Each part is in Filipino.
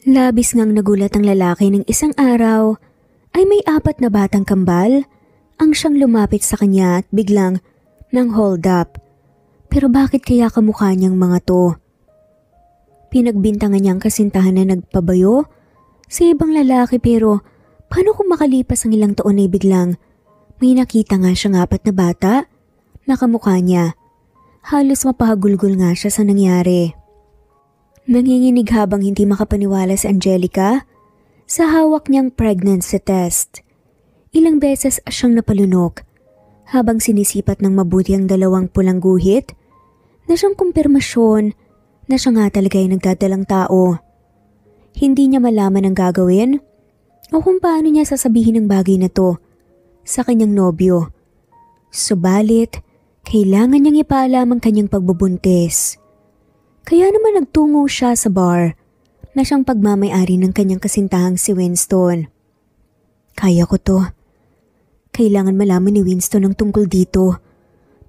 Labis ngang nagulat ang lalaki ng isang araw ay may 4 na batang kambal ang siyang lumapit sa kanya at biglang nang hold up. Pero bakit kaya kamukha niyang mga to? Pinagbintangan niyang kasintahan na nagpabayo sa ibang lalaki pero paano kung makalipas ang ilang taon ay biglang may nakita nga siyang 4 na bata na kamukha niya. Halos mapahagulgol nga siya sa nangyari. Nanginginig habang hindi makapaniwala si Angelica sa hawak niyang pregnancy test. Ilang beses siyang napalunok habang sinisipat ng mabuti ang 2 pulang guhit na siyang kumpirmasyon na siya nga talaga ay nagdadalang tao. Hindi niya malaman ang gagawin o kung paano niya sasabihin ang bagay na to sa kanyang nobyo. Subalit, kailangan niyang ipaalam ang kanyang pagbubuntis. Kaya naman nagtungo siya sa bar na siyang pagmamay-ari ng kanyang kasintahang si Winston. Kaya ko to. Kailangan malaman ni Winston ang tungkol dito.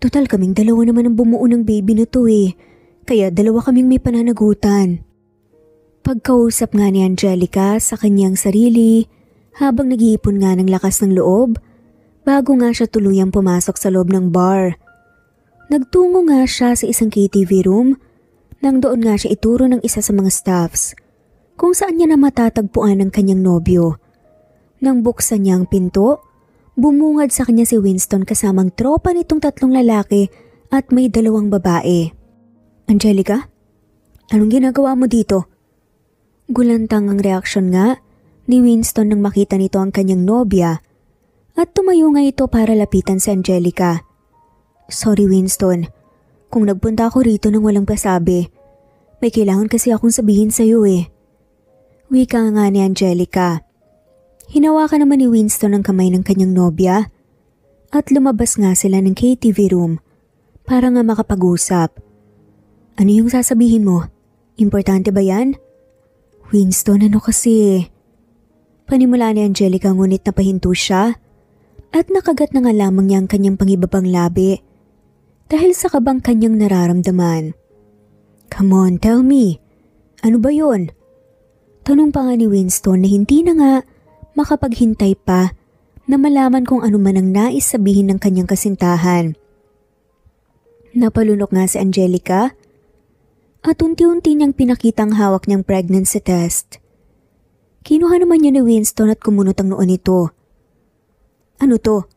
Total kaming 2 naman ang bumuo ng baby na to eh. Kaya 2 kaming may pananagutan. Pagkausap nga ni Angelica sa kanyang sarili habang nag-iipon nga ng lakas ng loob bago nga siya tuluyang pumasok sa loob ng bar. Nagtungo nga siya sa isang KTV room nang doon nga siya ituro ng isa sa mga staffs kung saan niya na matatagpuan ang kanyang nobyo. Nang buksan niya ang pinto, bumungad sa kanya si Winston kasamang tropa nitong 3 lalaki at may 2 babae. Angelica, anong ginagawa mo dito? Gulantang ang reaksyon nga ni Winston nang makita nito ang kanyang nobya at tumayo nga ito para lapitan si Angelica. Sorry Winston, kung nagpunta ako rito nang walang pasabi, may kailangan kasi akong sabihin sa'yo eh. Wika nga ni Angelica. Hinawakan naman ni Winston ang kamay ng kanyang nobya at lumabas nga sila ng KTV room para nga makapag-usap. Ano yung sasabihin mo? Importante ba yan? Winston, ano kasi? Panimula ni Angelica ngunit napahinto siya at nakagat na nga lamang niya ang kanyang pangibabang labi dahil sa kabang kanyang nararamdaman. Come on, tell me. Ano ba yun? Tanong pa nga ni Winston na hindi na nga makapaghintay pa na malaman kung ano man ang nais sabihin ng kanyang kasintahan. Napalunok nga si Angelica at unti-unti niyang pinakitang hawak niyang pregnancy test. Kinuha naman niya ni Winston at kumunot ang noo nito. Ano to?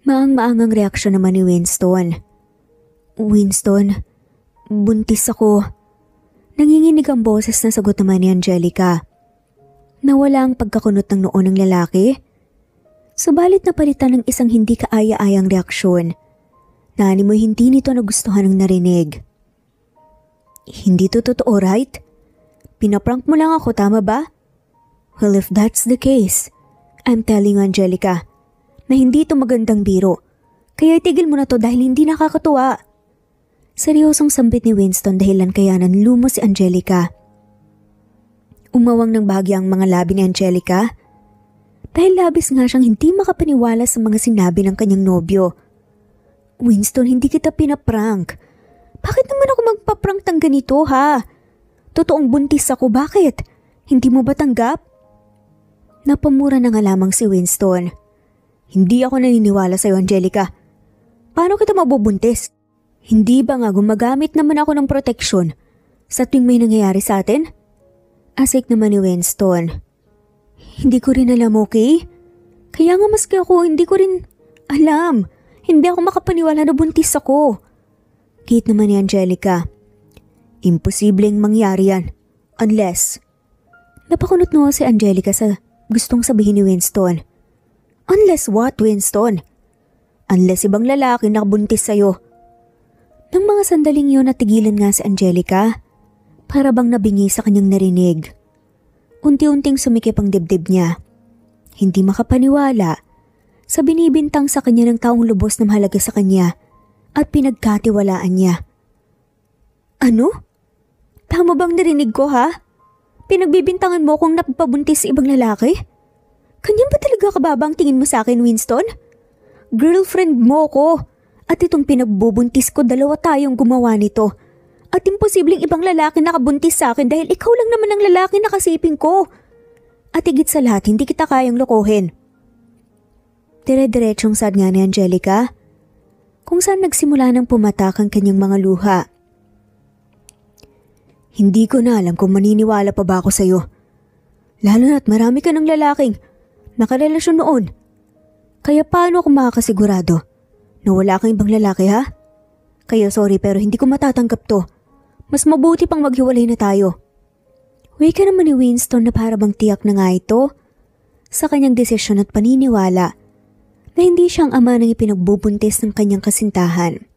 Maang-maangang reaksyon naman ni Winston. Winston, buntis ako. Nanginginig ang boses na sagot naman ni Angelica. Nawala ang pagkakunot ng noo ng lalaki. Subalit napalitan ng isang hindi kaaya-ayang reaksyon. Nani mo hindi nito nagustuhan ang narinig. Hindi to totoo, right? Pinaprank mo lang ako, tama ba? Well, if that's the case, I'm telling you, Angelica, na hindi to magandang biro. Kaya itigil mo na to dahil hindi nakakatuwa. Seryosong sambit ni Winston dahilan kaya nanlumo si Angelica. Umawang ng bahagya ang mga labi ni Angelica dahil labis nga siyang hindi makapaniwala sa mga sinabi ng kanyang nobyo. Winston, hindi kita pinaprank. Bakit naman ako magpaprank ng ganito ha? Totoong buntis ako, bakit? Hindi mo ba tanggap? Napamura na nga lamang si Winston. Hindi ako naniniwala sa'yo, Angelica. Paano kita mabubuntis? Hindi ba nga gumagamit naman ako ng proteksyon sa tuwing may nangyayari sa atin? Asik naman ni Winston. Hindi ko rin alam, okay? Kaya nga maski ako, hindi ko rin alam. Hindi ako makapaniwala na buntis ako. Git naman ni Angelica. Imposibleng mangyari yan. Unless. Napakunot no si Angelica sa gustong sabihin ni Winston. Unless what, Winston? Unless ibang lalaki nakabuntis sa'yo. Nang mga sandaling yun natigilan nga si Angelica, para bang nabingi sa kanyang narinig. Unti-unting sumikip ang dibdib niya. Hindi makapaniwala sa binibintang sa kanya ng taong lubos na mahalaga sa kanya at pinagkatiwalaan niya. Ano? Tama bang narinig ko ha? Pinagbibintangan mo kung napapabuntis sa ibang lalaki? Kanyan ba talaga kababang tingin mo sa akin, Winston? Girlfriend mo ko. At itong pinagbubuntis ko, 2 tayong gumawa nito. At imposibleng ibang lalaki nakabuntis sa akin dahil ikaw lang naman ang lalaki na kasiping ko. At higit sa lahat, hindi kita kayang lokohin. Dire-diretsong sad nga ni Angelica, kung saan nagsimula ng pumatak ang kanyang mga luha. Hindi ko na alam kung maniniwala pa ba ako sa'yo. Lalo na't marami ka ng lalaking nakarelasyon noon. Kaya paano ako makakasigurado na wala kang ibang lalaki ha? Kaya sorry pero hindi ko matatanggap to. Mas mabuti pang maghiwalay na tayo. Huwag ka naman ni Winston na para bang tiyak na nga ito sa kanyang desisyon at paniniwala na hindi siyang ama ng ipinagbubuntis ng kanyang kasintahan.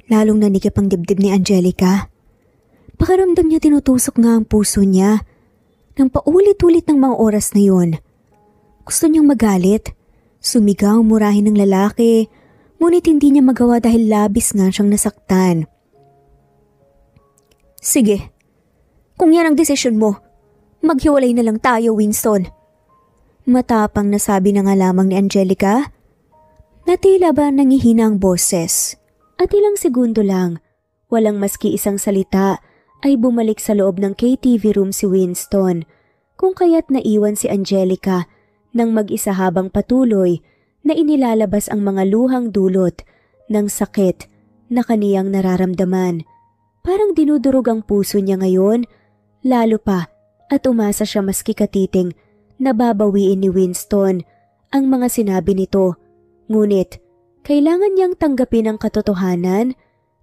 Lalong nanikip ang dibdib ni Angelica. Pakiramdam niya tinutusok nga ang puso niya nang paulit-ulit ng mga oras na yun. Gusto niyang magalit, sumigaw, murahin ng lalaki, ngunit hindi niya magawa dahil labis nga siyang nasaktan. Sige, kung yan ang desisyon mo, maghiwalay na lang tayo, Winston. Matapang na sabi na nga lamang ni Angelica na tila ba nangihina ang boses. At ilang segundo lang, walang maski isang salita ay bumalik sa loob ng KTV room si Winston, kung kaya't naiwan si Angelica nang mag-isa habang patuloy na inilalabas ang mga luhang dulot ng sakit na kaniyang nararamdaman. Parang dinudurog ang puso niya ngayon, lalo pa at umasa siya maski katiting na babawiin ni Winston ang mga sinabi nito. Ngunit kailangan niyang tanggapin ang katotohanan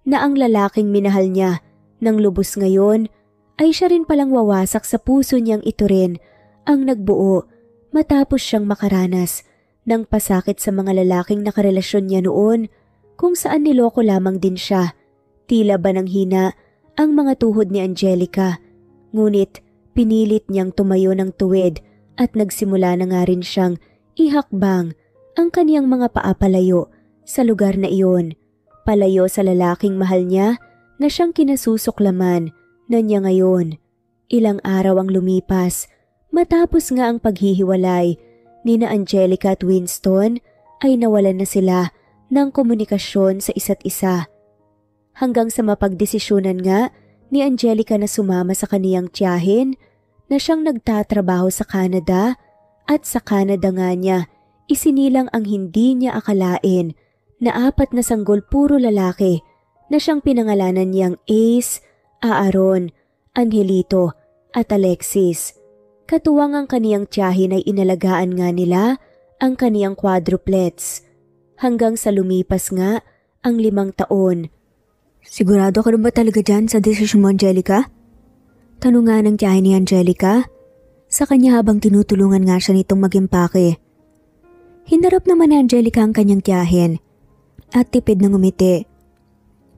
na ang lalaking minahal niya ng lubos ngayon ay siya rin palang wawasak sa puso niyang ito rin ang nagbuo matapos siyang makaranas ng pasakit sa mga lalaking nakarelasyon niya noon kung saan niloko lamang din siya. Tila ba nang hina ang mga tuhod ni Angelica, ngunit pinilit niyang tumayo ng tuwid at nagsimula na nga rin siyang ihakbang ang kaniyang mga paa palayo sa lugar na iyon, palayo sa lalaking mahal niya na siyang kinasusuklaman na niya ngayon. Ilang araw ang lumipas matapos nga ang paghihiwalay ni na Angelica at Winston ay nawalan na sila ng komunikasyon sa isa't isa. Hanggang sa mapagdesisyonan nga ni Angelica na sumama sa kaniyang tiyahin na siyang nagtatrabaho sa Canada at sa Canada nga niya isinilang ang hindi niya akalain na 4 na sanggol puro lalaki na siyang pinangalanan niyang Ace, Aaron, Angelito at Alexis. Katuwang ang kaniyang tiyahin ay inalagaan nga nila ang kaniyang quadruplets hanggang sa lumipas nga ang 5 taon. Sigurado ka rin ba talaga dyan sa desisyon mo, Angelica? Tanong nga ng tiyahin ni Angelica sa kanya habang tinutulungan nga siya nitong mag-impake. Hinarap naman ni Angelica ang kanyang tiyahin at tipid ng umiti.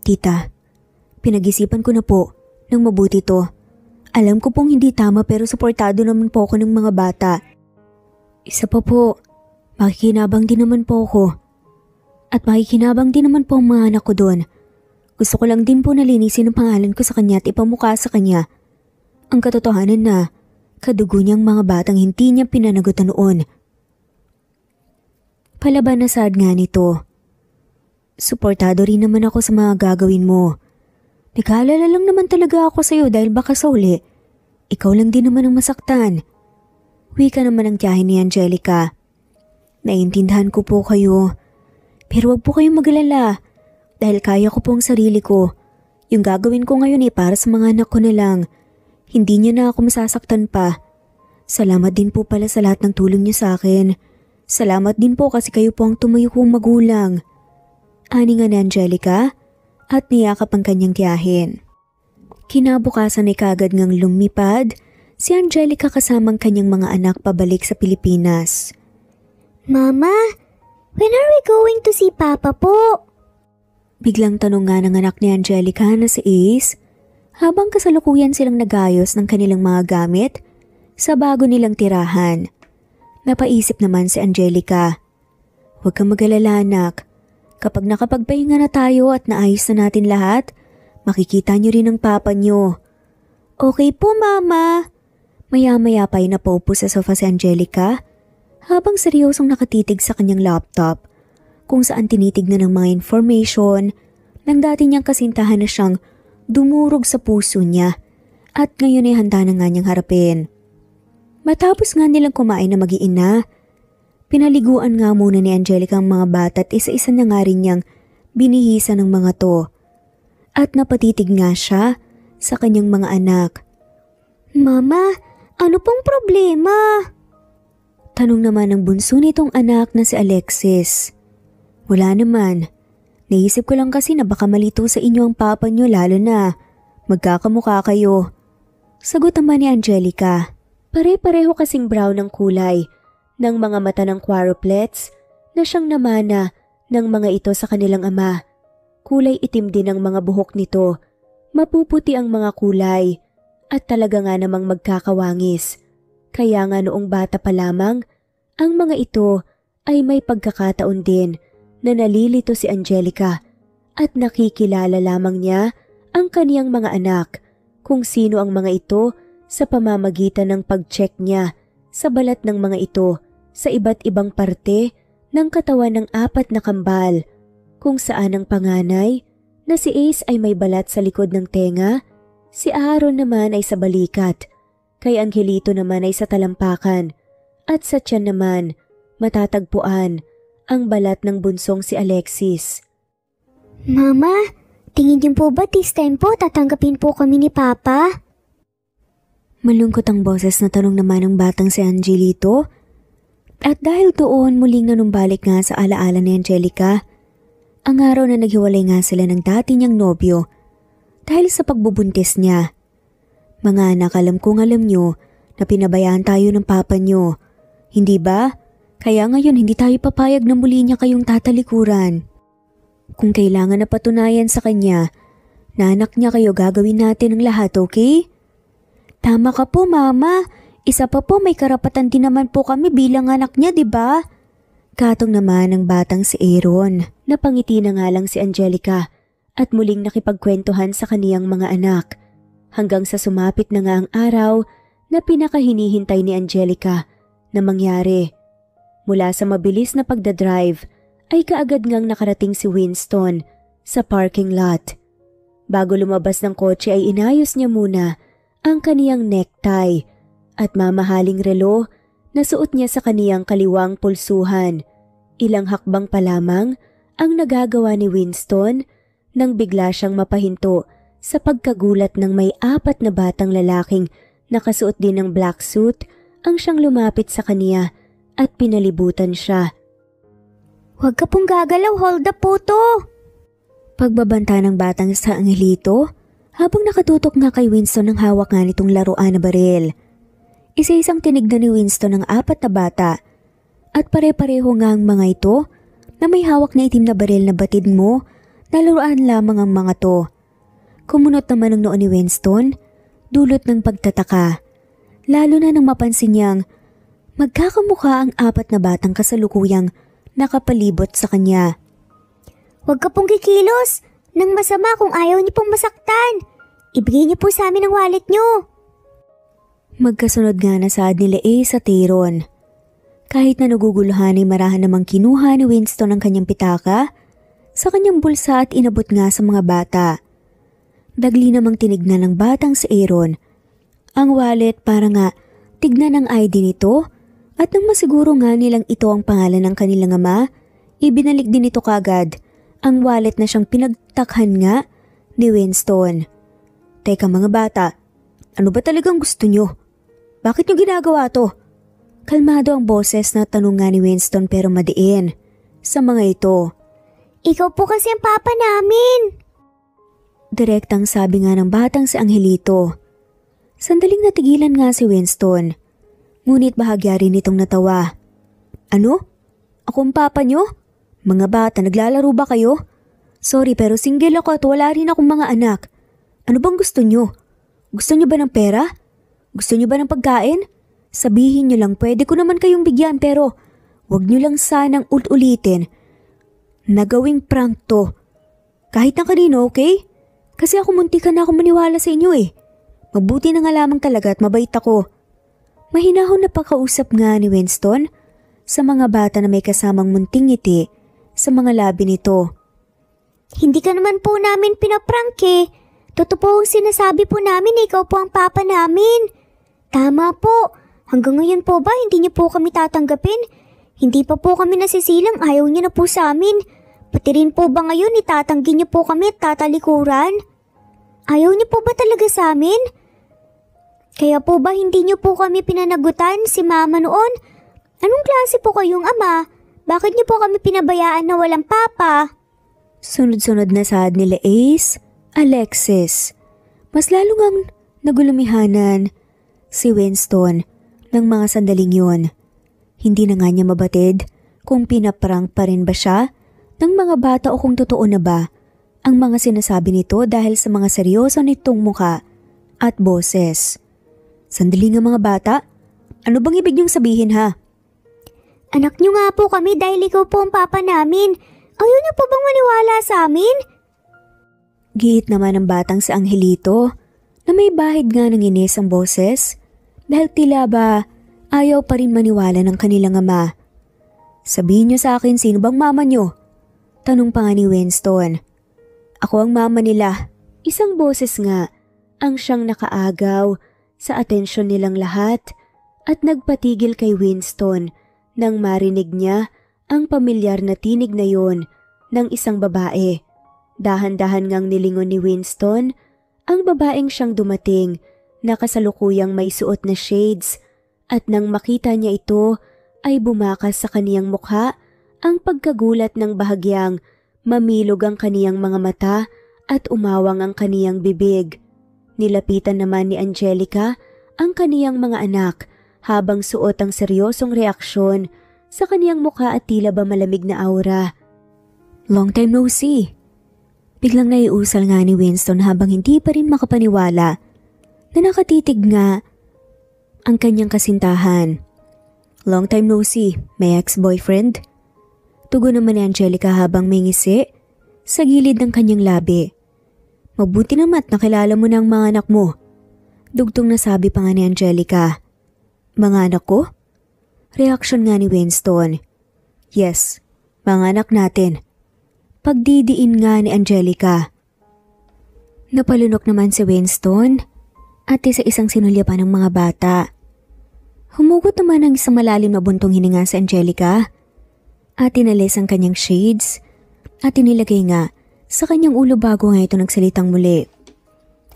Tita, pinag-isipan ko na po ng mabuti to. Alam ko pong hindi tama pero suportado naman po ako ng mga bata. Isa pa po, makikinabang din naman po ako. At makikinabang din naman po ang mga anak ko doon. Gusto ko lang din po nalinisin ang pangalan ko sa kanya at ipamukha sa kanya ang katotohanan na kadugo niyang mga batang hindi niya pinanagutan noon. Palaban na sad nga nito. Suportado rin naman ako sa mga gagawin mo. Nag-aalala lang naman talaga ako sa iyo dahil baka sa uli, ikaw lang din naman ang masaktan. Wika naman ang tiyahin ni Angelica. Naiintindihan ko po kayo. Pero wag po kayong mag-alala dahil kaya ko po ang sarili ko. Yung gagawin ko ngayon ay para sa mga anak ko na lang. Hindi niya na ako masasaktan pa. Salamat din po pala sa lahat ng tulong niyo sa akin. Salamat din po kasi kayo po ang tumayo kong magulang. Ani nga ni Angelica at niyakap ang kanyang tiyahin. Kinabukasan ay kagad ngang lumipad si Angelica kasamang kanyang mga anak pabalik sa Pilipinas. Mama, when are we going to see Papa po? Biglang tanong nga ng anak ni Angelica na si Ace habang kasalukuyan silang nagayos ng kanilang mga gamit sa bago nilang tirahan. Napaisip naman si Angelica. Huwag kang mag-alala anak. Kapag nakapagpahinga na tayo at naayos na natin lahat, makikita niyo rin ang papa niyo. Okay po, Mama. Maya-maya pa ay napaupo sa sofa si Angelica habang seryosong nakatitig sa kanyang laptop kung saan tinitignan ng mga information ng dati niyang kasintahan na siyang dumurog sa puso niya at ngayon ay handa na nga niyang harapin. Matapos nga nilang kumain na mag-iina, pinaliguan nga muna ni Angelica ang mga bata at isa-isa na nga rin niyang binihisa ng mga to. At napatitig nga siya sa kanyang mga anak. Mama, ano pong problema? Tanong naman ng bunso nitong anak na si Alexis. Wala naman. Naisip ko lang kasi na baka malito sa inyo ang papa niyo lalo na magkakamukha kayo. Sagot naman ni Angelica. Pare-pareho kasing brown ang kulay ng mga mata ng quadruplets na siyang namana ng mga ito sa kanilang ama. Kulay itim din ang mga buhok nito. Mapuputi ang mga kulay at talaga nga namang magkakawangis. Kaya nga noong bata pa lamang, ang mga ito ay may pagkakataon din na nalilito si Angelica at nakikilala lamang niya ang kaniyang mga anak kung sino ang mga ito sa pamamagitan ng pag-check niya sa balat ng mga ito sa iba't ibang parte ng katawan ng 4 na kambal, kung saan ang panganay na si Ace ay may balat sa likod ng tenga, si Aaron naman ay sa balikat, kay Angelito naman ay sa talampakan, at sa tiyan naman matatagpuan ang balat ng bunsong si Alexis. Mama, tingin niyo po ba this time po tatanggapin po kami ni Papa? Malungkot ang boses na tanong naman ng batang si Angelito. At dahil doon muling nanumbalik nga sa alaala ni Angelica, ang araw na naghiwalay nga sila ng dati niyang nobyo dahil sa pagbubuntis niya. Mga anak, alam nyo na pinabayaan tayo ng papa nyo. Hindi ba? Kaya ngayon hindi tayo papayag na muli niya kayong tatalikuran. Kung kailangan na patunayan sa kanya na anak niya kayo, gagawin natin ang lahat, okay? Tama ka po, Mama. Isa pa po, may karapatan din naman po kami bilang anak niya, di ba? Katong naman ng batang si Aaron. Napangiti na nga lang si Angelica at muling nakipagkwentuhan sa kaniyang mga anak. Hanggang sa sumapit na nga ang araw na pinakahinihintay ni Angelica na mangyari. Mula sa mabilis na pagdadrive ay kaagad ngang nakarating si Winston sa parking lot. Bago lumabas ng kotse ay inayos niya muna ang kaniyang necktie at mamahaling relo na suot niya sa kaniyang kaliwang pulsuhan. Ilang hakbang pa lamang ang nagagawa ni Winston nang bigla siyang mapahinto sa pagkagulat ng may 4 na batang lalaking nakasuot din ng black suit ang siyang lumapit sa kaniya at pinalibutan siya. Huwag ka pong gagalaw, hold up po to! Pagbabanta ng batang sa Angelito, habang nakatutok nga kay Winston ang hawak nga nitong laruan na baril. Isa-isang tinignan ni Winston ang 4 na bata at pare-pareho nga ang mga ito na may hawak na itim na baril na batid mo na laruan lamang ang mga to. Kumunot naman ang noo ni Winston, dulot ng pagtataka, lalo na nang mapansin niyang magkakamukha ang 4 na batang kasalukuyang nakapalibot sa kanya. Huwag ka pong kikilos! Nang masama kung ayaw niyo pong masaktan. Ibigay niyo po sa amin ang wallet niyo. Magkasunod nga na saad nila Ace at Aaron. Kahit na naguguluhan ay marahan namang kinuha ni Winston ang kanyang pitaka sa kanyang bulsa at inabot nga sa mga bata. Dagli namang tinignan ng batang si Aaron ang wallet para nga tignan ang ID nito at nang masiguro nga nilang ito ang pangalan ng kanilang ama, ibinalik din ito kagad ang wallet na siyang pinagtakhan nga ni Winston. Teka mga bata, ano ba talagang gusto nyo? Bakit nyo ginagawa to? Kalmado ang boses na tanong nga ni Winston pero madiin sa mga ito. Ikaw po kasi ang papa namin. Direktang sabi nga ng batang si Angelito. Sandaling natigilan nga si Winston. Ngunit bahagya rin itong natawa. Ano? Ako ang papa nyo? Mga bata, naglalaro ba kayo? Sorry pero single ako at wala rin akong mga anak. Ano bang gusto nyo? Gusto nyo ba ng pera? Gusto nyo ba ng pagkain? Sabihin nyo lang, pwede ko naman kayong bigyan pero wag nyo lang sanang ulitin. Nagawing prank to. Kahit na kanino, okay? Kasi ako muntikan na ako maniwala sa inyo eh. Mabuti na nga lamang talaga at mabait ako. Mahinahon na pakausap nga ni Winston sa mga bata na may kasamang munting ngiti sa mga labi nito. Hindi ka naman po namin pinaprank eh. Totoo po ang sinasabi po namin na ikaw po ang papa namin. Tama po. Hanggang ngayon po ba hindi niyo po kami tatanggapin? Hindi pa po kami nasisilang, ayaw niyo na po sa amin. Pati rin po ba ngayon itatanggi niyo po kami at tatalikuran? Ayaw niyo po ba talaga sa amin? Kaya po ba hindi niyo po kami pinanagutan si mama noon? Anong klase po kayong ama? Bakit niyo po kami pinabayaan na walang papa? Sunod-sunod na saad nila Ace, Alexis. Mas lalo ngang nagulumihanan si Winston ng mga sandaling yun. Hindi na nga niya mabatid kung pinaprank pa rin ba siya ng mga bata o kung totoo na ba ang mga sinasabi nito dahil sa mga seryoso nitong muka at boses. Sandali nga mga bata, ano bang ibig niyong sabihin ha? Anak niyo nga po kami dahil ikaw po ang papa namin. Ayaw niyo po bang maniwala sa amin? Giit naman ng batang si Angelito na may bahid nga ng inis ang boses dahil tila ba ayaw pa rin maniwala ng kanilang ama. Sabihin niyo sa akin sino bang mama niyo? Tanong pa nga ni Winston. Ako ang mama nila. Isang boses nga ang siyang nakaagaw sa atensyon nilang lahat at nagpatigil kay Winston nang marinig niya ang pamilyar na tinig na yon ng isang babae. Dahan-dahan ngang nilingon ni Winston ang babaeng siyang dumating na kasalukuyang may suot na shades at nang makita niya ito ay bumakas sa kaniyang mukha ang pagkagulat ng bahagyang mamilog ang kaniyang mga mata at umawang ang kaniyang bibig. Nilapitan naman ni Angelica ang kaniyang mga anak habang suot ang seryosong reaksyon sa kaniyang mukha at tila ba malamig na aura. Long time no see. Biglang naiusal nga ni Winston habang hindi pa rin makapaniwala na nakatitig nga ang kanyang kasintahan. Long time no see, may ex-boyfriend? Tugon naman ni Angelica habang may ngisi sa gilid ng kanyang labi. Mabuti naman at nakilala mo na ang mga anak mo. Dugtong nasabi pa nga ni Angelica. Mga anak ko? Reaksyon nga ni Winston. Yes, mga anak natin. Pagdidiin nga ni Angelica. Napalunok naman si Winston at isa-isang sinulyapan ng mga bata. Humugot naman ang isang malalim na buntong hininga si Angelica at inalis ang kanyang shades at inilagay nga sa kanyang ulo bago nga ito nagsalitang muli.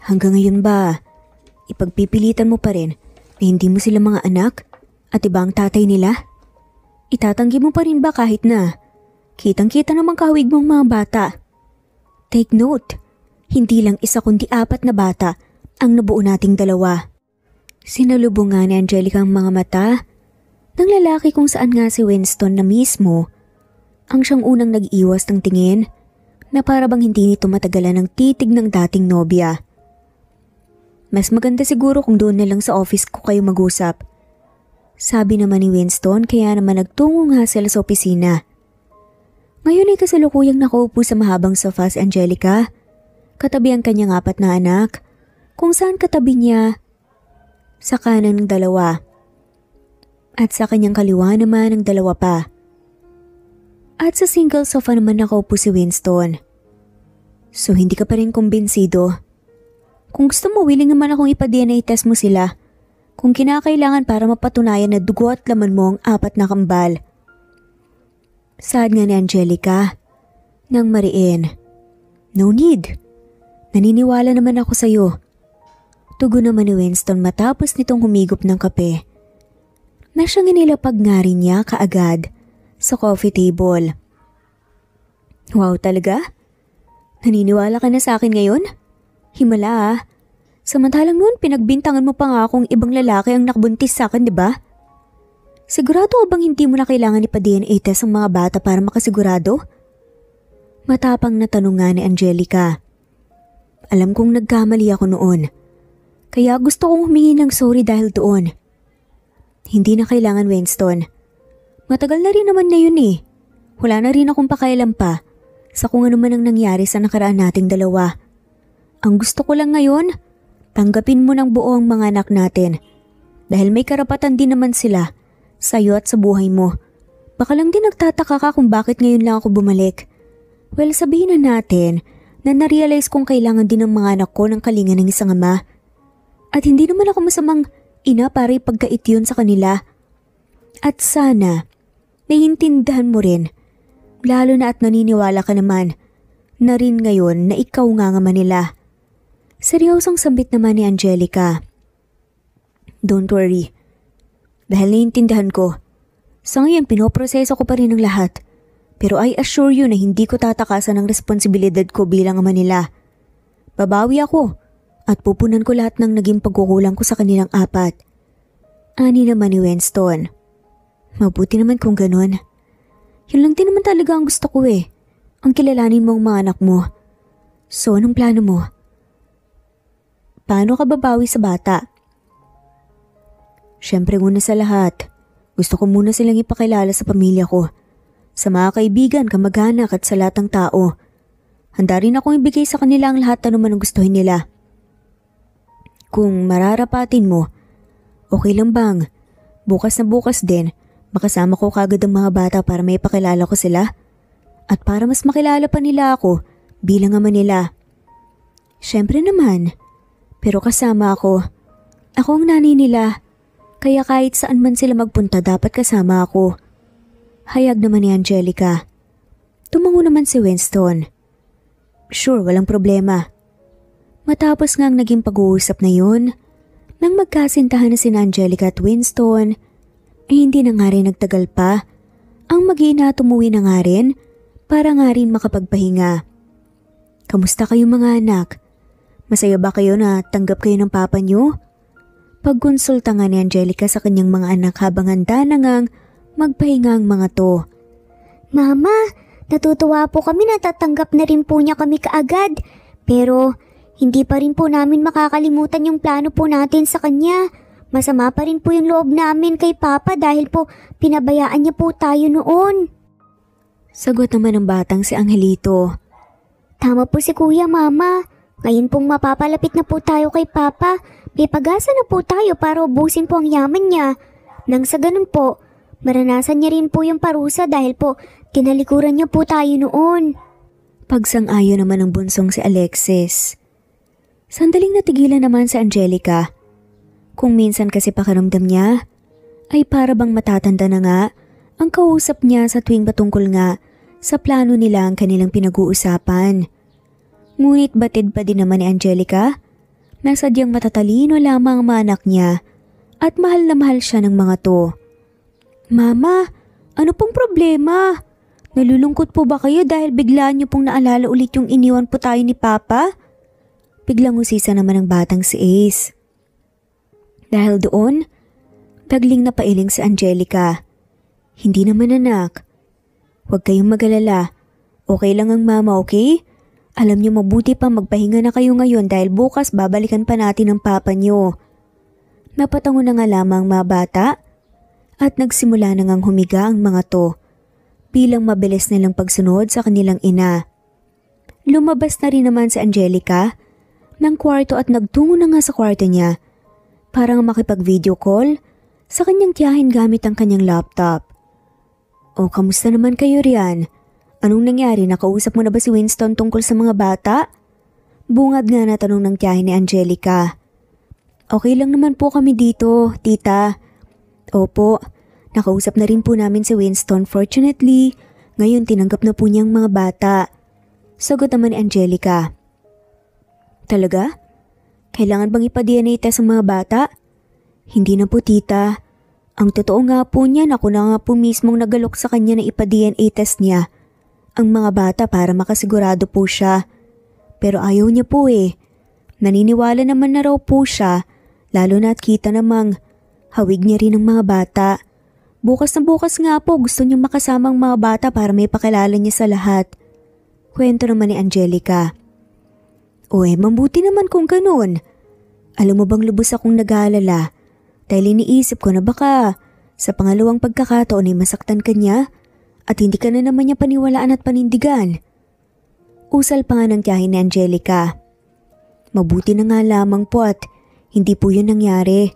Hanggang ngayon ba, ipagpipilitan mo pa rin na hindi mo sila mga anak at iba ang tatay nila? Itatanggi mo pa rin ba kahit na kitang-kita namang kahawig mong mga bata? Take note, hindi lang isa kundi 4 na bata ang nabuo nating 2. Sinalubong nga ni Angelica ang mga mata ng lalaki kung saan nga si Winston na mismo ang siyang unang nag-iwas ng tingin na para bang hindi nito matagalan ng titig ng dating nobya. Mas maganda siguro kung doon na lang sa office ko kayo mag-usap. Sabi naman ni Winston kaya naman nagtungo nga sila sa opisina. Ngayon ay kasalukuyang nakaupo sa mahabang sofa si Angelica, katabi ang kanyang 4 na anak, kung saan katabi niya sa kanan ng 2 at sa kanyang kaliwa naman ang 2 pa. At sa single sofa naman nakaupo si Winston. So hindi ka pa rin kumbinsido? Kung gusto mo, willing naman akong ipa-DNA test mo sila kung kinakailangan para mapatunayan na dugo at laman mo ang 4 na kambal. Saad nga ni Angelica nang mariin. No need. Naniniwala naman ako sa'yo. Tugon naman ni Winston matapos nitong humigop ng kape na siyang inilapag nga rin niya kaagad sa coffee table. Wow talaga? Naniniwala ka na sa akin ngayon? Himala ah. Samantalang noon pinagbintangan mo pa nga akong ibang lalaki ang nakabuntis sa akin, di ba? Sigurado o bang hindi mo na kailangan ipa-DNA test ang mga bata para makasigurado? Matapang na tanong nga ni Angelica. Alam kong nagkamali ako noon. Kaya gusto kong humingi ng sorry dahil doon. Hindi na kailangan, Winston. Matagal na rin naman na yun eh. Wala na rin akong pakialam pa sa kung ano man ang nangyari sa nakaraan nating 2. Ang gusto ko lang ngayon, tanggapin mo ng buo ang mga anak natin. Dahil may karapatan din naman sila sa'yo at sa buhay mo. Baka lang din nagtataka ka kung bakit ngayon lang ako bumalik. Well, sabihin na natin na narealize kong kailangan din ng mga anak ko ng kalinga ng isang ama. At hindi naman ako masamang ina para ipagkait yun sa kanila. At sana, naiintindihan mo rin, lalo na at naniniwala ka naman na rin ngayon na ikaw nga nila. Seryosong sambit naman ni Angelica. Don't worry. Dahil naiintindihan ko, sa ngayon pinoproseso ko pa rin ang lahat. Pero I assure you na hindi ko tatakasan ang responsibilidad ko bilang ama nila. Babawi ako at pupunan ko lahat ng naging pagkukulang ko sa kanilang apat. Ani naman ni Winston. Mabuti naman kung ganun. Yun lang din naman talaga ang gusto ko eh. Ang kilalanin mo ang mga anak mo. So, anong plano mo? Paano ka babawi sa bata? Siyempre una sa lahat, gusto ko muna silang ipakilala sa pamilya ko. Sa mga kaibigan, kamag-anak at sa lahat ng tao. Handa rin akong ibigay sa kanila ang lahat na naman ang gustuhin nila. Kung mararapatin mo, okay lang bang bukas na bukas din makasama ko kagad ang mga bata para may pakilala ko sila? At para mas makilala pa nila ako bilang ama nila. Siyempre naman, pero kasama ako. Ako ang nanay nila, kaya kahit saan man sila magpunta dapat kasama ako. Hayag naman ni Angelica. Tumango naman si Winston. Sure, walang problema. Matapos nga ang naging pag-uusap na yun, nang magkasintahan na sina Angelica at Winston, ay hindi na nga rin nagtagal pa. Ang mag-iina tumuwi na nga rin para nga rin makapagpahinga. Kamusta kayo mga anak? Masaya ba kayo na tanggap kayo ng papa niyo? Pagkonsulta nga ni Angelica sa kanyang mga anak habang handa na ngang magpahinga ang mga to. Mama, natutuwa po kami na tatanggap na rin po niya kami kaagad. Pero hindi pa rin po namin makakalimutan yung plano po natin sa kanya. Masama pa rin po yung loob namin kay Papa dahil po pinabayaan niya po tayo noon. Sagot naman ng batang si Angelito. Tama po si Kuya, Mama. Ngayon pong mapapalapit na po tayo kay Papa, may pag-asa na po tayo para ubusin po ang yaman niya. Nang sa ganun po, maranasan niya rin po yung parusa dahil po tinalikuran niya po tayo noon. Pagsang-ayon naman ng bunsong si Alexis. Sandaling natigilan naman si Angelica. Kung minsan kasi pakiramdam niya, ay para bang matatanda na nga ang kausap niya sa tuwing patungkol nga sa plano nila ang kanilang pinag-uusapan. Ngunit batid pa din naman ni Angelica na sadyang matatalino lamang ang mga anak niya at mahal na mahal siya ng mga to. Mama, ano pong problema? Nalulungkot po ba kayo dahil biglaan niyo pong naalala ulit yung iniwan po tayo ni Papa? Biglang usisa naman ng batang si Ace. Dahil doon, tagling na pailing si Angelica. Hindi naman anak. Huwag kayong mag-alala. Okay lang ang mama, okay? Alam niyo mabuti pa magpahinga na kayo ngayon dahil bukas babalikan pa natin ang papa niyo. Napatango na nga lamang mga bata at nagsimula na ngang humiga ang mga to bilang mabilis nilang pagsunod sa kanilang ina. Lumabas na rin naman si Angelica ng kwarto at nagtungo na nga sa kwarto niya para makipag-video call sa kanyang tiyahin gamit ang kanyang laptop. O kamusta naman kayo riyan? Anong nangyari? Nakausap mo na ba si Winston tungkol sa mga bata? Bungad nga na tanong ng tiyahin ni Angelica. Okay lang naman po kami dito, tita. Opo, nakausap na rin po namin si Winston. Fortunately, ngayon tinanggap na po niyang mga bata. Sagot naman ni Angelica. Talaga? Kailangan bang ipa-DNA test ang mga bata? Hindi na po tita. Ang totoo nga po niyan, ako na nga po mismong nagalok sa kanya na ipa-DNA test niya ang mga bata para makasigurado po siya. Pero ayaw niya po eh. Naniniwala naman na raw po siya, lalo na at kita namang hawig niya rin ang mga bata. Bukas na bukas nga po gusto niyang makasama ang mga bata para may pakilala niya sa lahat. Kwento naman ni Angelica. Mabuti naman kung ganun. Alam mo bang lubos akong nag-aalala dahil iniisip ko na baka sa pangalawang pagkakataon ay masaktan ka niya at hindi ka na naman niya paniwalaan at panindigan. Usal pa nga ng tiyahin ni Angelica. Mabuti na nga lamang po at hindi po yun nangyari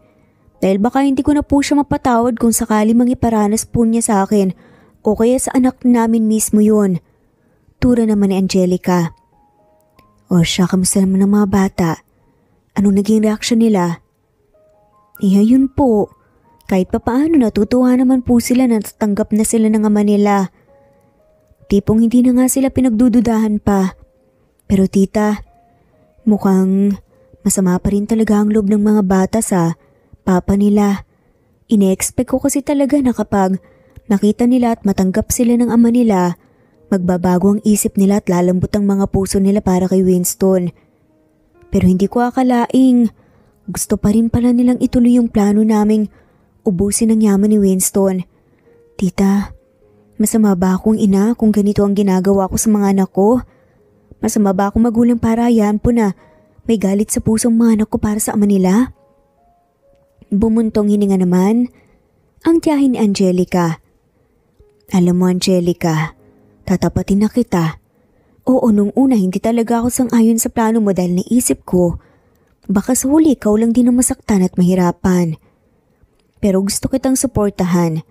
dahil baka hindi ko na po siya mapatawad kung sakali mang iparanas po niya sa akin o kaya sa anak namin mismo yun. Tura naman ni Angelica. O siya, kamusta naman ang mga bata? Anong naging reaksyon nila? Ayun po. Kahit papaano natutuwa naman po sila na tanggap na sila ng ama nila. Tipong hindi na nga sila pinagdududahan pa. Pero tita, mukhang masama pa rin talaga ang loob ng mga bata sa papa nila. Ine-expect ko kasi talaga na kapag nakita nila at matanggap sila ng ama nila, magbabago ang isip nila at lalambot ang mga puso nila para kay Winston. Pero hindi ko akalaing gusto pa rin pala nilang ituloy yung plano naming ubusin ang yaman ni Winston. Tita, masama ba akong ina kung ganito ang ginagawa ko sa mga anak ko? Masama ba akong magulang para hayaan po na may galit sa pusong mga anak ko para sa ama nila? Bumuntong hininga naman ang tiyahin ni Angelica. Alam mo Angelica, tatapatin na kita. Oo, nung una hindi talaga ako sang-ayon sa plano mo dahil naisip ko, baka sa huli ikaw lang din ang masaktan at mahirapan. Pero gusto kitang suportahan.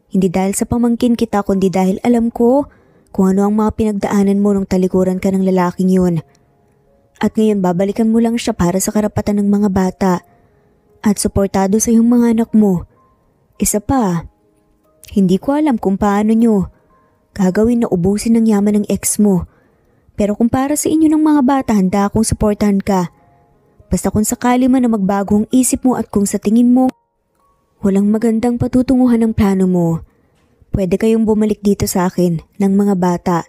Hindi dahil sa pamangkin kita kundi dahil alam ko kung ano ang mga pinagdaanan mo nung talikuran ka ng lalaking yun. At ngayon babalikan mo lang siya para sa karapatan ng mga bata at suportado sa iyong mga anak mo. Isa pa, hindi ko alam kung paano nyo gagawin na ubusin ang yaman ng ex mo. Pero kung para sa inyo ng mga bata, handa akong suportahan ka. Basta kung sakali man na magbago ang isip mo at kung sa tingin mo walang magandang patutunguhan ng plano mo, pwede kayong bumalik dito sa akin ng mga bata.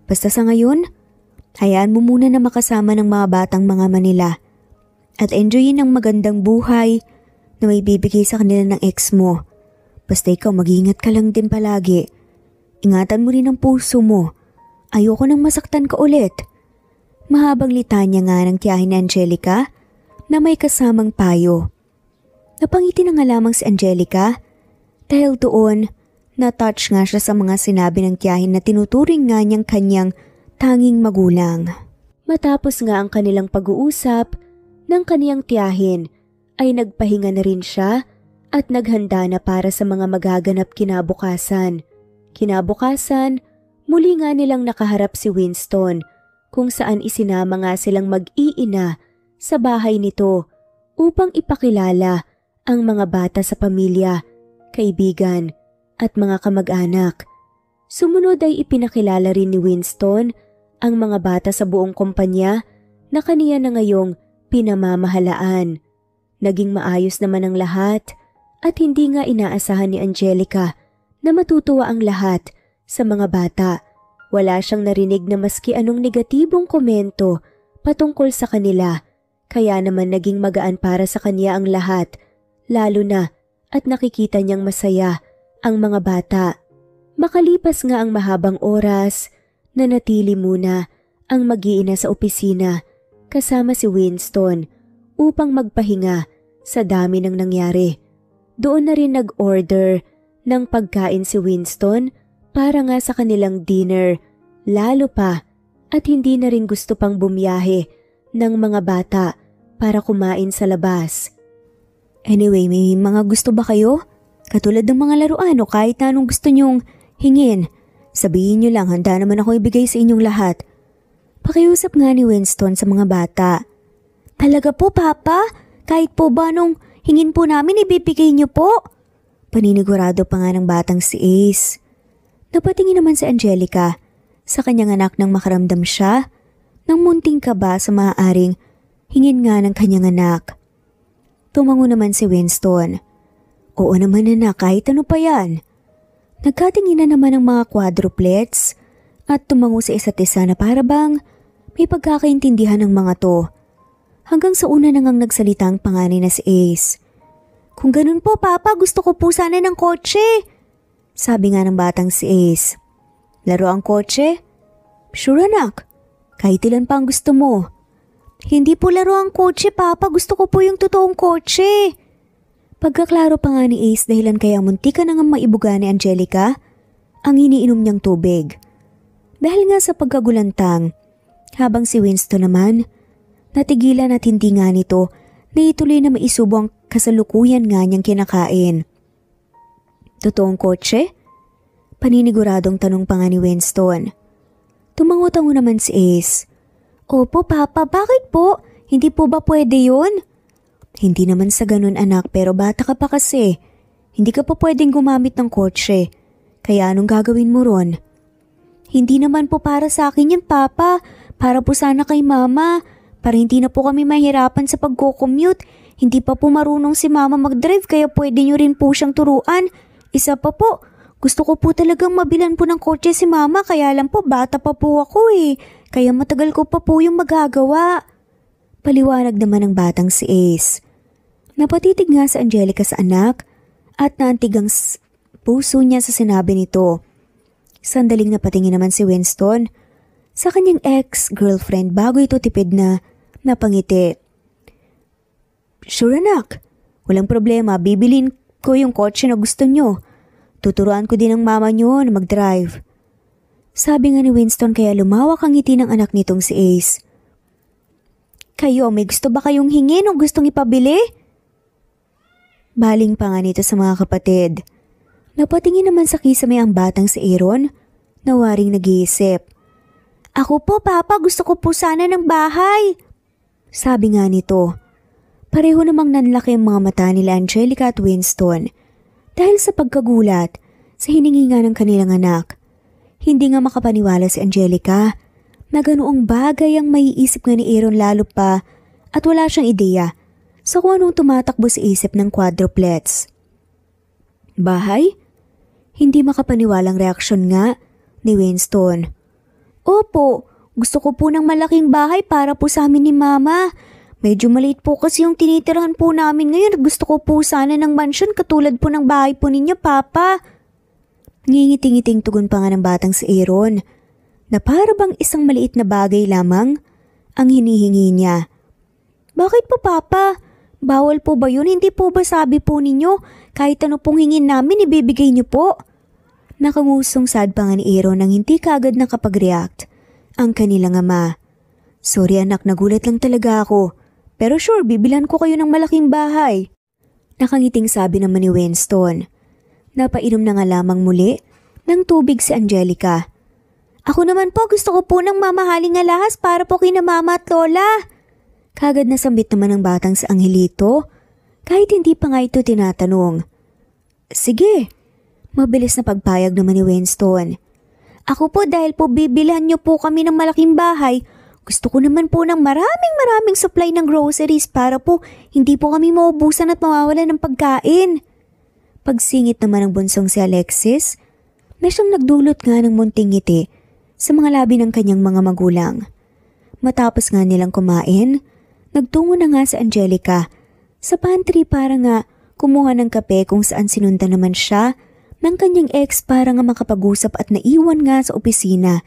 Basta sa ngayon, hayaan mo muna na makasama ng mga batang mga Manila at enjoyin ang magandang buhay na may bibigay sa kanila ng ex mo. Basta ikaw mag-iingat ka lang din palagi. Ingatan mo rin ang puso mo. Ayoko nang masaktan ka ulit. Mahabang litanya nga ng tiyahin ni Angelica na may kasamang payo. Napangiti na nga lamang si Angelica dahil doon na-touch nga siya sa mga sinabi ng tiyahin na tinuturing nga niyang kanyang tanging magulang. Matapos nga ang kanilang pag-uusap ng kaniyang tiyahin ay nagpahinga na rin siya at naghanda na para sa mga magaganap kinabukasan. Kinabukasan, muli nga nilang nakaharap si Winston kung saan isinama nga silang mag-iina sa bahay nito upang ipakilala ang mga bata sa pamilya, kaibigan at mga kamag-anak. Sumunod ay ipinakilala rin ni Winston ang mga bata sa buong kumpanya na kaniya na ngayong pinamamahalaan. Naging maayos naman ang lahat at hindi nga inaasahan ni Angelica na matutuwa ang lahat sa mga bata. Wala siyang narinig na maski anong negatibong komento patungkol sa kanila, kaya naman naging magaan para sa kanya ang lahat, lalo na at nakikita niyang masaya ang mga bata. Makalipas nga ang mahabang oras, nanatili muna ang mag-iina sa opisina kasama si Winston upang magpahinga sa dami ng nangyari. Doon na rin nag-order ng pagkain si Winston para nga sa kanilang dinner, lalo pa at hindi na rin gusto pang bumiyahe ng mga bata para kumain sa labas. Anyway, may mga gusto ba kayo? Katulad ng mga laruan o kahit na anong gusto nyong hingin. Sabihin nyo lang, handa naman ako ibigay sa inyong lahat. Pakiusap nga ni Winston sa mga bata. Talaga po, Papa? Kahit po ba nung hingin po namin ibibigay nyo po? Paninigurado pa nga ng batang si Ace. Napatingin naman si Angelica sa kanyang anak nang makaramdam siya ng munting kaba sa maaaring hingin nga ng kanyang anak. Tumango naman si Winston. Oo naman anak, kahit ano pa yan. Nagkatingin na naman ang mga quadruplets at tumango sa isa't isa na para bang may pagkakaintindihan ng mga to. Hanggang sa una nang nagsalita ang panganay na si Ace. Kung ganun po Papa, gusto ko po sana ng kotse. Sabi nga ng batang si Ace. Laro ang kotse? Sure anak, kahit ilan pa ang gusto mo. Hindi po laro ang kotse Papa, gusto ko po yung totoong kotse. Pagkaklaro pa nga ni Ace dahilan kaya muntika na nga maibuga ni Angelica ang iniinom niyang tubig. Dahil nga sa pagkagulantang, habang si Winston naman, natigilan at hindi nga nito na ituloy na maisubo ang kasalukuyan nga niyang kinakain. Totoong kotse? Paniniguradong tanong pa nga ni Winston. Tumango-tango naman si Ace. Opo, Papa. Bakit po? Hindi po ba pwede yun? Hindi naman sa ganun, anak, pero bata ka pa kasi. Hindi ka pa pwedeng gumamit ng kotse. Kaya anong gagawin mo ron? Hindi naman po para sa akin yan, Papa. Para po sana kay Mama. Para hindi na po kami mahirapan sa pagko-commute. Hindi pa po marunong si Mama mag-drive kaya pwede nyo rin po siyang turuan. Isa pa po, gusto ko po talagang mabilan po ng kotse si Mama kaya lang po bata pa po ako eh. Kaya matagal ko pa po yung magagawa. Paliwanag naman ng batang si Ace. Napatitig nga sa Angelica sa anak at naantig ang puso niya sa sinabi nito. Sandaling napatingin naman si Winston sa kanyang ex-girlfriend bago ito tipid na napangiti. Sure anak, walang problema, bibilin ko yung kotse na gusto nyo. Tuturuan ko din ang mama nyo na mag-drive. Sabi nga ni Winston kaya lumawak ang ngiti ng anak nitong si Ace. Kayo, may gusto ba kayong hingin o gustong ipabili? Baling pa nga nito sa mga kapatid. Napatingin naman sa kisame ang batang si Aaron na waring nag-iisip. Ako po, Papa, gusto ko po sana ng bahay. Sabi nga nito. Pareho namang nanlaki ang mga mata nila Angelica at Winston dahil sa pagkagulat sa hiningi nga ng kanilang anak. Hindi nga makapaniwala si Angelica na ganoong bagay ang maiisip nga ni Aaron lalo pa at wala siyang ideya sa kung anong tumatakbo sa isip ng quadruplets. Bahay? Hindi makapaniwalang reaksyon nga ni Winston. Opo, gusto ko po ng malaking bahay para po sa amin ni Mama. Medyo maliit po kasi yung tinitirahan po namin ngayon at gusto ko po sana ng mansyon katulad po ng bahay po ninyo, Papa. Ngingiting-ngiting tugon pa nga ng batang si Aaron na para bang isang maliit na bagay lamang ang hinihingi niya. Bakit po, Papa? Bawal po ba yun? Hindi po ba sabi po ninyo kahit ano pong hingin namin ibibigay niyo po? Nakangusong sad pa nga ni Aaron nang hindi kaagad nakapag-react ang kanilang ama. Sorry anak, nagulat lang talaga ako. Pero sure, bibilan ko kayo ng malaking bahay. Nakangiting sabi naman ni Winston. Napainom na nga lamang muli ng tubig si Angelica. Ako naman po, gusto ko po ng mamahaling alahas para po kina Mama at Lola. Kagad na sambit naman ng batang si Angelito kahit hindi pa nga ito tinatanong. Sige, mabilis na pagpayag naman ni Winston. Ako po dahil po bibilhan niyo po kami ng malaking bahay, gusto ko naman po ng maraming supply ng groceries para po hindi po kami maubusan at mawawalan ng pagkain. Pagsingit naman ng bunsong si Alexis na siyang nagdulot nga ng munting ngiti sa mga labi ng kanyang mga magulang. Matapos nga nilang kumain, nagtungo na nga si Angelica sa pantry para nga kumuha ng kape kung saan sinundan naman siya ng kanyang ex para nga makapag-usap at naiwan nga sa opisina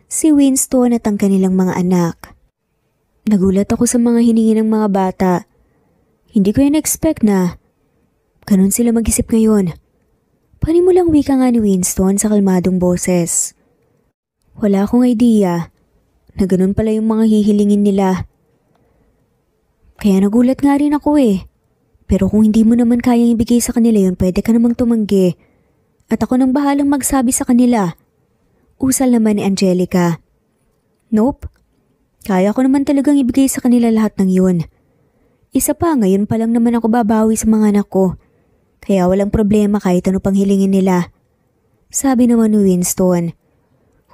si Winston at ang kanilang mga anak. Nagulat ako sa mga hiningi ng mga bata. Hindi ko yan expect na ganun sila mag-isip ngayon. Panimulang wika nga ni Winston sa kalmadong boses. Wala akong idea na ganun pala yung mga hihilingin nila. Kaya nagulat nga rin ako eh. Pero kung hindi mo naman kayang ibigay sa kanila yun, pwede ka namang tumanggi. At ako nang bahalang magsabi sa kanila. Usal naman ni Angelica. Nope. Kaya ko naman talagang ibigay sa kanila lahat ng yun. Isa pa, ngayon pa lang naman ako babawi sa mga anak ko. Kaya walang problema kahit ano pang hilingin nila. Sabi naman ni Winston.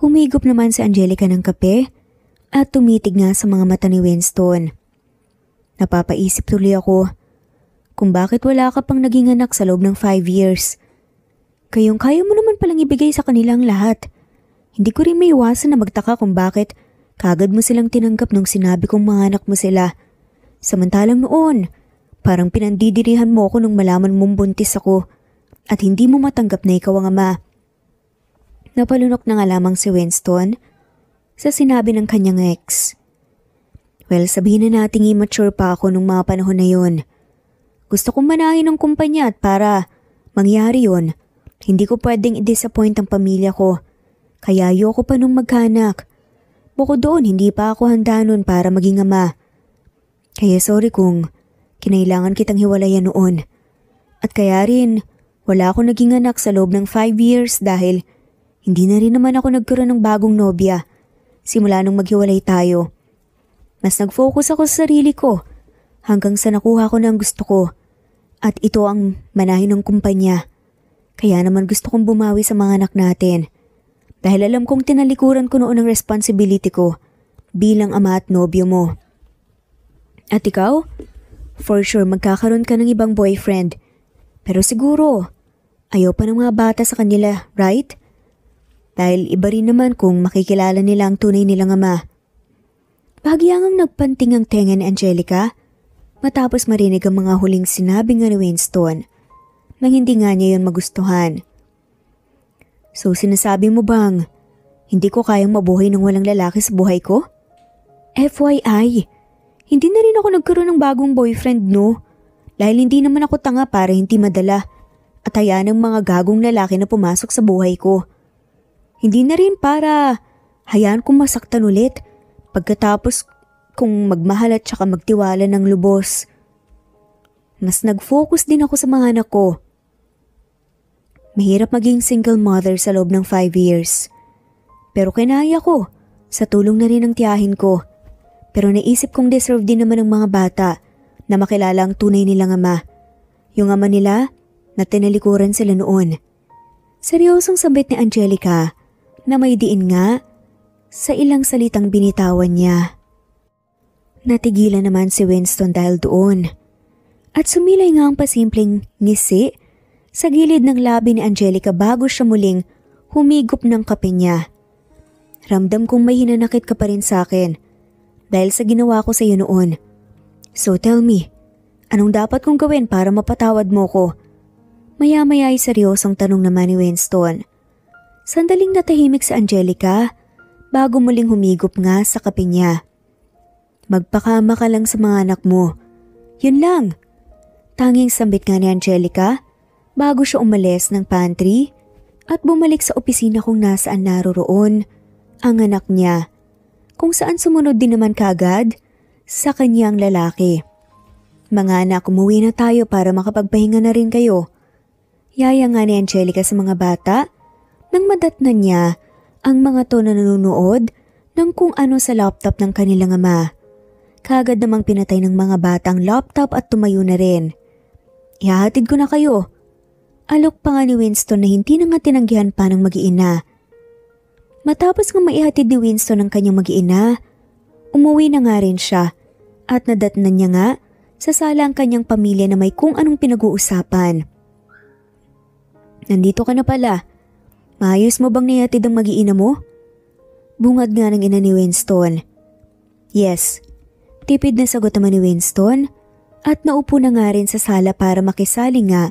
Humigop naman si Angelica ng kape at tumitig nga sa mga mata ni Winston. Napapaisip tuloy ako kung bakit wala ka pang naging anak sa loob ng 5 years. Kayong-kaya mo naman palang ibigay sa kanilang lahat. Hindi ko rin maiwasan na magtaka kung bakit kagad mo silang tinanggap nung sinabi kong mga anak mo sila. Samantalang noon, parang pinandidirihan mo ako nung malaman mong buntis ako at hindi mo matanggap na ikaw ang ama. Napalunok na nga lamang si Winston sa sinabi ng kanyang ex. Well, sabihin na nating immature pa ako nung mga panahon na yun. Gusto kong manahin ng kumpanya at para mangyari yun, hindi ko pwedeng i-disappoint ang pamilya ko. Kaya ayoko pa nung magkanak. Bukod doon, hindi pa ako handa nun para maging ama. Kaya sorry kung kinailangan kitang hiwalayan noon. At kaya rin, wala akong naging anak sa loob ng 5 years dahil hindi na rin naman ako nagkaroon ng bagong nobya simula nung maghiwalay tayo. Mas nag-focus ako sa sarili ko hanggang sa nakuha ko ng gusto ko. At ito ang manahin ng kumpanya. Kaya naman gusto kong bumawi sa mga anak natin. Dahil alam kong tinalikuran ko noon ang responsibility ko bilang ama at nobyo mo. At ikaw? For sure magkakaroon ka ng ibang boyfriend. Pero siguro, ayaw pa ng mga bata sa kanila, right? Dahil iba rin naman kung makikilala nila ang tunay nilang ama. Bahagyangang nagpanting ang tenga ni Angelica matapos marinig ang mga huling sinabi nga ni Winston nang hindi nga niya yon magustuhan. So sinasabi mo bang hindi ko kayang mabuhay ng walang lalaki sa buhay ko? FYI, hindi na rin ako nagkaroon ng bagong boyfriend, no? Dahil hindi naman ako tanga para hindi madala at hayaan ng mga gagong lalaki na pumasok sa buhay ko. Hindi na rin para hayaan kong masaktan ulit pagkatapos kung magmahal at saka magtiwala ng lubos. Mas nag-focus din ako sa mga anak ko. Mahirap maging single mother sa loob ng 5 years. Pero kinaya ko, sa tulong na rin ng tiyahin ko. Pero naisip kong deserve din naman ng mga bata na makilala ang tunay nilang ama. Yung ama nila na tinalikuran sila noon. Seryosong sabit ni Angelica na may diin nga sa ilang salitang binitawan niya. Natigilan naman si Winston dahil doon. At sumilay nga ang pasimpleng ngisi sa gilid ng labi ni Angelica bago siya muling humigop ng kape niya. Ramdam kong may hinanakit ka pa rin sa akin dahil sa ginawa ko sa iyo noon. So tell me, anong dapat kong gawin para mapatawad mo ko? Maya-maya ay seryosong tanong naman ni Winston. Sandaling natahimik si Angelica bago muling humigop nga sa kape niya. Magpakama ka lang sa mga anak mo. Yun lang. Tanging sambit nga ni Angelica bago siya umalis ng pantry at bumalik sa opisina kung nasaan naroroon ang anak niya, kung saan sumunod din naman kaagad sa kanyang lalaki. Mga anak, umuwi na tayo para makapagpahinga na rin kayo. Yaya nga ni Angelica sa mga bata nang madatnan niya ang mga to na nanonood ng kung ano sa laptop ng kanilang ama. Kaagad namang pinatay ng mga bata ang laptop at tumayo na rin. Ihahatid ko na kayo. Alok pa nga ni Winston na hindi na nga tinanggihan pa ng mag-iina. Matapos nga maihatid ni Winston ang kanyang mag-iina, umuwi na nga rin siya at nadatnan niya nga sa sala ang kanyang pamilya na may kung anong pinag-uusapan. Nandito ka na pala. Maayos mo bang naihatid ang mag-iina mo? Bungad nga ng ina ni Winston. Yes. Tipid na sagot naman ni Winston at naupo na nga rin sa sala para makisali nga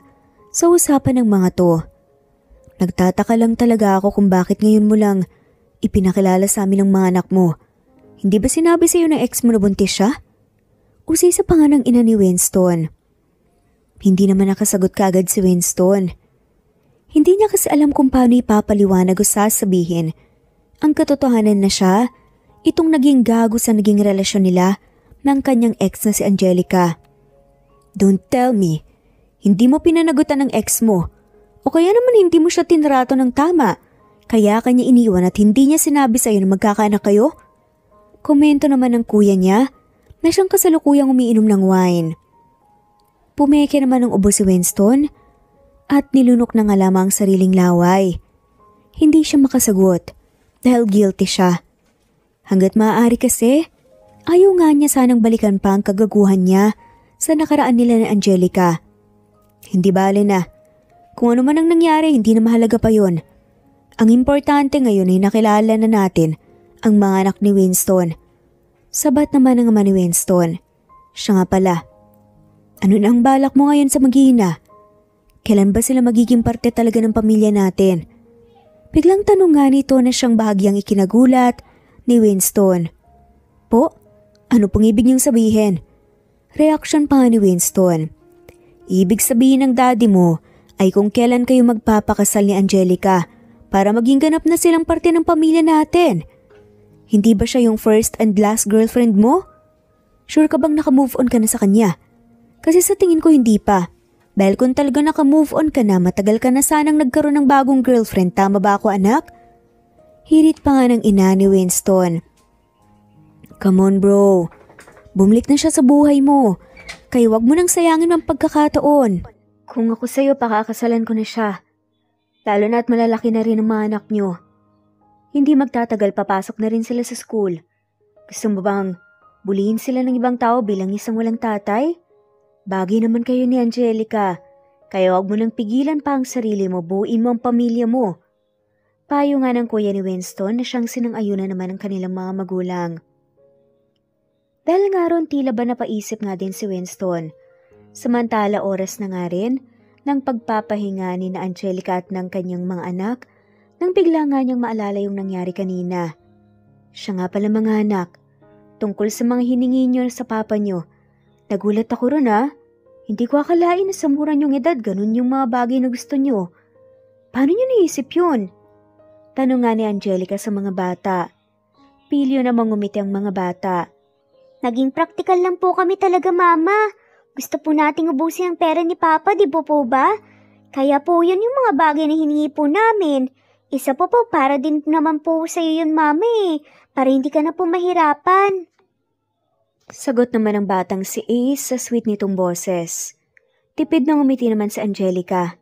sa usapan ng mga to. Nagtataka lang talaga ako kung bakit ngayon mo lang ipinakilala sa amin ang mga anak mo. Hindi ba sinabi sa iyo ng ex mo na buntis siya? Usisa pa nga ng ina ni Winston. Hindi naman nakasagot kaagad si Winston. Hindi niya kasi alam kung paano ipapaliwanag o sasabihin ang katotohanan na siya itong naging gago sa naging relasyon nila ng kanyang ex na si Angelica. Don't tell me, hindi mo pinanagutan ng ex mo o kaya naman hindi mo siya tinrato ng tama kaya kanya iniwan at hindi niya sinabi sa iyo na magkakaanak kayo? Komento naman ng kuya niya na siyang kasalukuyang umiinom ng wine. Pumeke naman ng ubo si Winston at nilunok na nga lamang ang sariling laway. Hindi siya makasagot dahil guilty siya. Hanggat maaari kasi, ayaw nga niya sanang balikan pa ang kagaguhan niya sa nakaraan nila ni Angelica. Hindi bale na. Kung ano man ang nangyari, hindi na mahalaga pa yon. Ang importante ngayon ay nakilala na natin ang mga anak ni Winston. Sabat naman ang ama ni Winston. Siya nga pala. Ano na ang balak mo ngayon sa mag-iina? Kailan ba sila magiging parte talaga ng pamilya natin? Biglang tanong nga nito na siyang bahagyang ikinagulat ni Winston. Po? Ano pong ibig niyong sabihin? Reaksyon pa nga ni Winston. Ibig sabihin ng daddy mo ay kung kailan kayo magpapakasal ni Angelica para maging ganap na silang parte ng pamilya natin. Hindi ba siya yung first and last girlfriend mo? Sure ka bang naka-move on ka na sa kanya? Kasi sa tingin ko hindi pa. Dahil kung talaga naka-move on ka na, matagal ka na sanang nagkaroon ng bagong girlfriend. Tama ba ako, anak? Hirit pa nga ng ina ni Winston. Come on bro, Bumalik na siya sa buhay mo. Kaya wag mo nang sayangin ang pagkakataon. Kung ako sa'yo, pakakasalan ko na siya. Lalo na at malalaki na rin ang mga anak niyo. Hindi magtatagal, papasok na rin sila sa school. Gusto mo bang bulihin sila ng ibang tao bilang isang walang tatay? Bagay naman kayo ni Angelica. Kaya wag mo nang pigilan pa ang sarili mo, buuin mo ang pamilya mo. Payo nga ng kuya ni Winston na siyang sinang-ayunan naman ng kanilang mga magulang. Dahil nga ron tila ba napaisip nga din si Winston. Samantala oras na nga rin ng pagpapahinga ni na Angelica at ng kanyang mga anak nang bigla nga niyang maalala yung nangyari kanina. Siya nga pala mga anak, tungkol sa mga hiningi niyo sa papa niyo. Nagulat ako ron Hindi ko akalain na sa mura niyong edad ganun yung mga bagay na gusto niyo. Paano niyo naisip yun? Tanong nga ni Angelica sa mga bata. Pilyo namang ngumiti ang mga bata. Naging praktikal lang po kami talaga, Mama. Gusto po nating ubusin ang pera ni Papa, di po ba? Kaya po yun yung mga bagay na hiningi po namin. Isa po para din naman po sa'yo yun, Mami. Para hindi ka na po mahirapan. Sagot naman ng batang si Ace sa sweet nitong boses. Tipid na ngumiti naman si Angelica.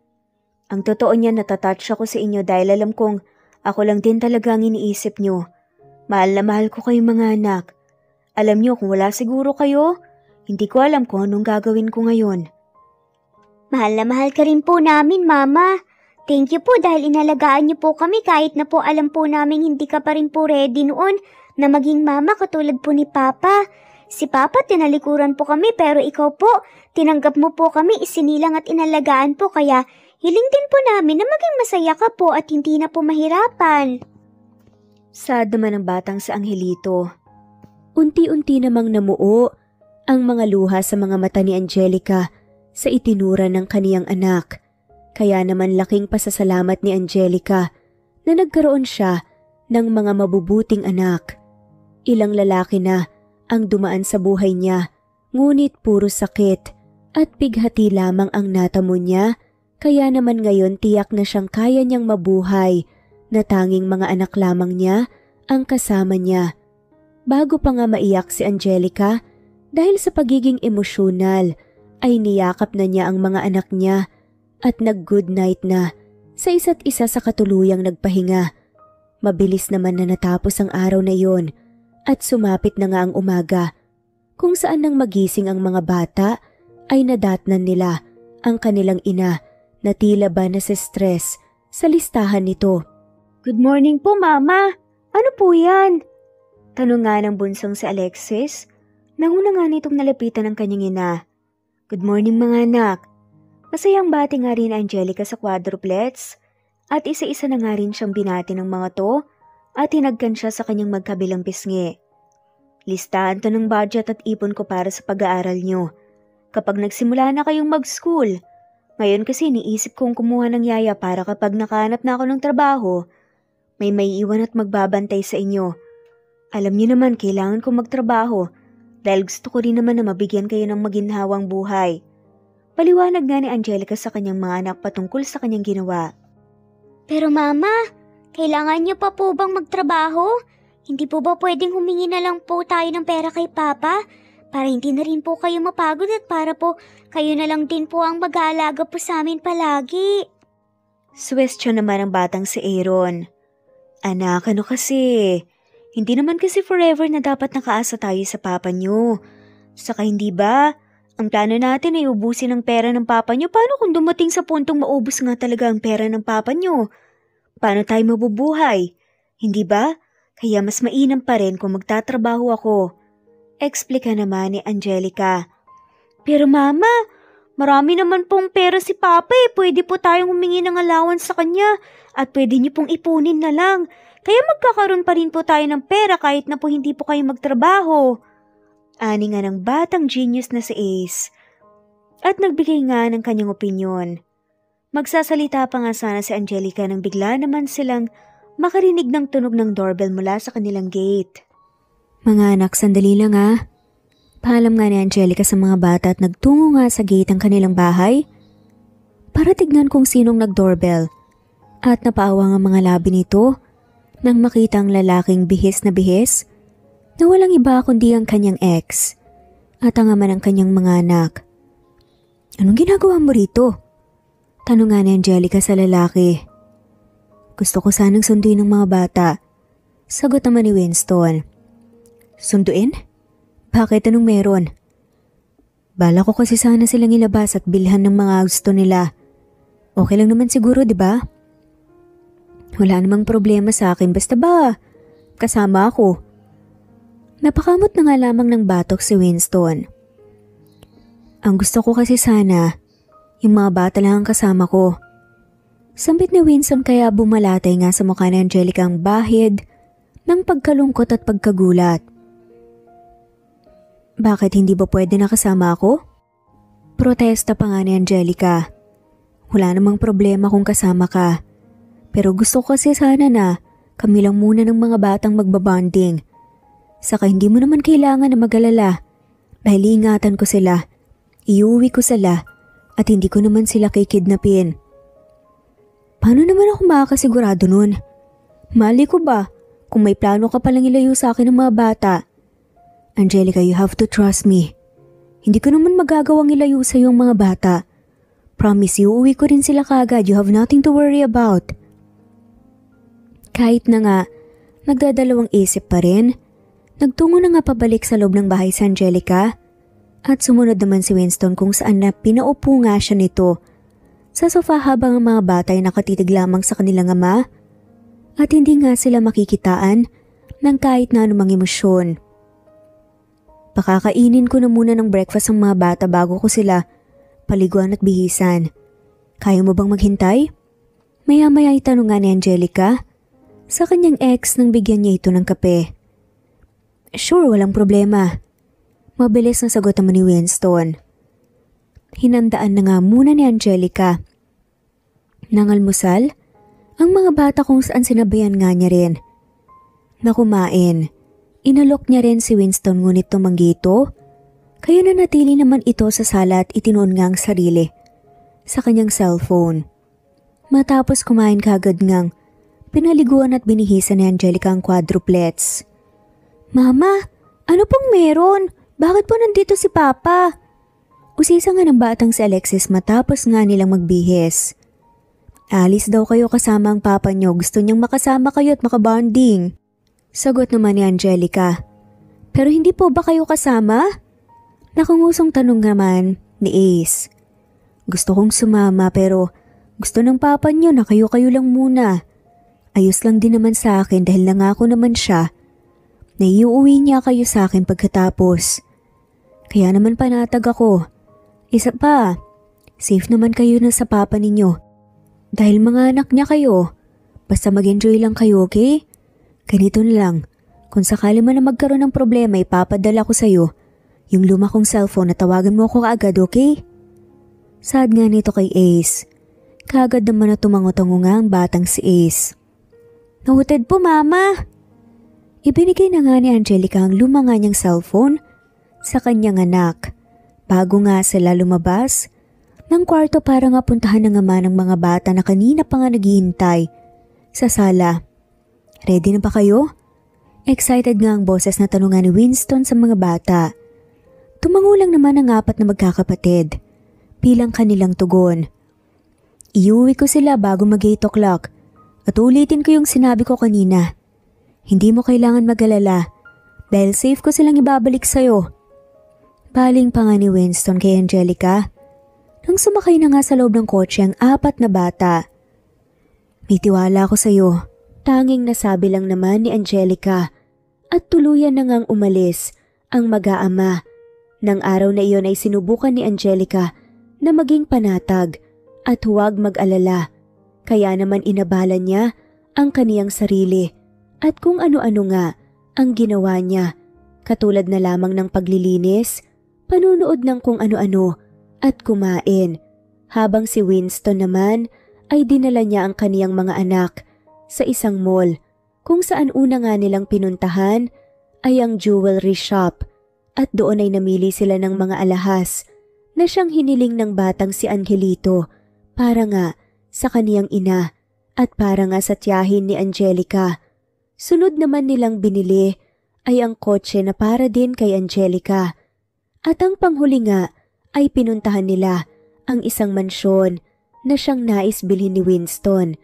Ang totoo niya, natatouch ako sa inyo dahil alam kong ako lang din talaga ang iniisip niyo. Mahal na mahal ko kayong mga anak. Alam niyo, kung wala siguro kayo, hindi ko alam kung anong gagawin ko ngayon. Mahal na mahal ka rin po namin, Mama. Thank you po dahil inalagaan niyo po kami kahit na po alam po namin hindi ka pa rin po ready noon na maging mama katulad po ni Papa. Si Papa tinalikuran po kami pero ikaw po, tinanggap mo po kami, isinilang at inalagaan po kaya hiling din po namin na maging masaya ka po at hindi na po mahirapan. Sad naman ang batang si Angelito. Unti-unti namang namuo ang mga luha sa mga mata ni Angelica sa itinura ng kaniyang anak. Kaya naman laking pasasalamat ni Angelica na nagkaroon siya ng mga mabubuting anak. Ilang lalaki na ang dumaan sa buhay niya, ngunit puro sakit at bighati lamang ang natamo niya, kaya naman ngayon tiyak na siyang kaya niyang mabuhay na tanging mga anak lamang niya ang kasama niya. Bago pa nga maiyak si Angelica, dahil sa pagiging emosyonal, ay niyakap na niya ang mga anak niya at nag-good night na sa isa't isa sa katuluyang nagpahinga. Mabilis naman na natapos ang araw na iyon at sumapit na nga ang umaga, kung saan nang magising ang mga bata ay nadatnan nila ang kanilang ina na tila ba nasa-stress sa listahan nito. "Good morning po, Mama. Ano po yan?" Tanong nga ng bunsong si Alexis. Nanguna nga nitong nalapitan ng kanyang ina. "Good morning mga anak." Masayang bati nga rin Angelica sa quadruplets at isa-isa na nga rin siyang binati ng mga to at hinagkan siya sa kanyang magkabilang pisngi. "Listahan to ng budget at ipon ko para sa pag-aaral nyo. Kapag nagsimula na kayong mag-school, ngayon kasi iniisip kong kumuha ng yaya para kapag nakahanap na ako ng trabaho, may maiiwan at magbabantay sa inyo. Alam niyo naman kailangan kong magtrabaho dahil gusto ko rin naman na mabigyan kayo ng maginhawang buhay." Paliwanag nga ni Angelica sa kanyang mga anak patungkol sa kanyang ginawa. Pero Mama, kailangan niyo pa po bang magtrabaho? Hindi po ba pwedeng humingi na lang po tayo ng pera kay Papa? Para hindi na rin po kayo mapagod at para po kayo na lang din po ang mag-aalaga po sa amin palagi. Suwestyon naman ang batang si Aaron. "Anak, ano kasi? Hindi naman kasi forever na dapat nakaasa tayo sa papa niyo. Saka hindi ba? Ang plano natin ay ubusin ang pera ng papa niyo. Paano kung dumating sa puntong maubos nga talaga ang pera ng papa niyo? Paano tayo mabubuhay? Hindi ba? Kaya mas mainam pa rin kung magtatrabaho ako." Explika naman ni Angelica. "Pero Mama, marami naman pong pera si Papa eh. Pwede po tayong humingi ng allowance sa kanya at pwede niyo pong ipunin na lang. Kaya magkakaroon pa rin po tayo ng pera kahit na po hindi po kayo magtrabaho." Ani nga ng batang genius na si Ace. At nagbigay nga ng kanyang opinyon. Magsasalita pa nga sana si Angelica nang bigla naman silang makarinig ng tunog ng doorbell mula sa kanilang gate. "Mga anak, sandali lang Paalam nga ni Angelica sa mga bata at nagtungo nga sa gate ng kanilang bahay para tignan kung sinong nag-doorbell. At napaawa nga mga labi nito nang makita ang lalaking bihis na walang iba kundi ang kanyang ex, at ang ama ng kanyang mga anak. Anong ginagawa mo rito? Tanong nga ni Angelica sa lalaki. Gusto ko sanang sunduin ng mga bata. Sagot naman ni Winston. Sunduin? Bakit, anong meron? Bala ko kasi sana silang ilabas at bilhan ng mga gusto nila. Okay lang naman siguro, di ba? Wala namang problema sa akin basta ba kasama ako. Napakamot na nga lamang ng batok si Winston. Ang gusto ko kasi sana, yung mga bata lang ang kasama ko. Sambit ni Winston kaya bumalatay nga sa mukha ni Angelica ang bahid ng pagkalungkot at pagkagulat. Bakit hindi ba pwede nakasama ako? Protesta pa nga ni Angelica. Wala namang problema kung kasama ka. Pero gusto ko kasi sana na kami lang muna ng mga batang magbabonding. Saka hindi mo naman kailangan na mag-alala dahil iingatan ko sila, iuwi ko sila at hindi ko naman sila kikidnapin. Paano naman ako makakasigurado nun? Mali ko ba kung may plano ka palang ilayo sa akin ng mga bata? Angelica, you have to trust me. Hindi ko naman magagawang ilayo sa iyo ang mga bata. Promise you, uwi ko rin sila kagad. You have nothing to worry about. Kahit na nga, nagdadalawang isip pa rin, nagtungo na nga pabalik sa loob ng bahay si Angelica at sumunod naman si Winston kung saan na pinaupo nga siya nito sa sofa habang ang mga bata ay nakatitig lamang sa kanilang ama at hindi nga sila makikitaan ng kahit na anumang emosyon. Pakakainin ko na muna ng breakfast ang mga bata bago ko sila paliguan at bihisan. Kaya mo bang maghintay? Maya-maya itanong nga ni Angelica sa kanyang ex nang bigyan niya ito ng kape. Sure, walang problema. Mabilis na sagot naman ni Winston. Hinandaan na nga muna ni Angelica nang almusal ang mga bata kung saan sinabayan nga niya rin na kumain. Inalok niya rin si Winston ngunit tumanggi ito, kaya nanatili naman ito sa sala at itinuon nga ang sarili sa kanyang cellphone. Matapos kumain kagad ngang pinaliguan at binihisan ni Angelica ang quadruplets. Mama, ano pong meron? Bakit po nandito si Papa? Usisa nga ng batang si Alexis matapos nga nilang magbihis. Alis daw kayo kasama ang papa niyo, gusto niyang makasama kayo at makabonding. Sagot naman ni Angelica. Pero hindi po ba kayo kasama? Nakangusong tanong naman ni Ace. Gusto kong sumama pero gusto ng papa niyo na kayo-kayo lang muna. Ayos lang din naman sa akin dahil nangako naman siya na iuwi niya kayo sa akin pagkatapos. Kaya naman panatag ako. Isa pa, safe naman kayo na sa papa ninyo. Dahil mga anak niya kayo, basta mag-enjoy lang kayo, okay? Ganito na lang, kung sakali man na magkaroon ng problema, ipapadala ko sa'yo yung luma kong cellphone na tawagan mo ako kaagad, okay? Sad nga nito kay Ace. Kaagad naman na tumango-tango nga ang batang si Ace. Noted po, Mama! Ibinigay na nga ni Angelica ang luma nga niyang cellphone sa kanyang anak. Bago nga sila lumabas ng kwarto para nga puntahan ng ama ng mga bata na kanina pa nga naghihintay sa sala. Ready na ba kayo? Excited nga ang boses na tanungan ni Winston sa mga bata. Tumango lang naman ang apat na magkakapatid bilang kanilang tugon. Iuwi ko sila bago mag-8 o'clock at ulitin ko yung sinabi ko kanina. Hindi mo kailangan mag-alala dahil safe ko silang ibabalik sa'yo. Baling pa nga ni Winston kay Angelica nang sumakay na nga sa loob ng kotse ang apat na bata. May tiwala ako sa'yo. Tanging nasabi lang naman ni Angelica at tuluyan na ngang umalis ang mag-aama. Nang araw na iyon ay sinubukan ni Angelica na maging panatag at huwag mag-alala. Kaya naman inabala niya ang kaniyang sarili at kung ano-ano nga ang ginawa niya. Katulad na lamang ng paglilinis, panunood ng kung ano-ano at kumain. Habang si Winston naman ay dinala niya ang kaniyang mga anak sa isang mall kung saan una nga nilang pinuntahan ay ang jewelry shop at doon ay namili sila ng mga alahas na siyang hiniling ng batang si Angelito para nga sa kaniyang ina at para nga sa tiyahin ni Angelica. Sunod naman nilang binili ay ang kotse na para din kay Angelica At ang panghuli nga ay pinuntahan nila ang isang mansyon na siyang nais bilhin ni Winston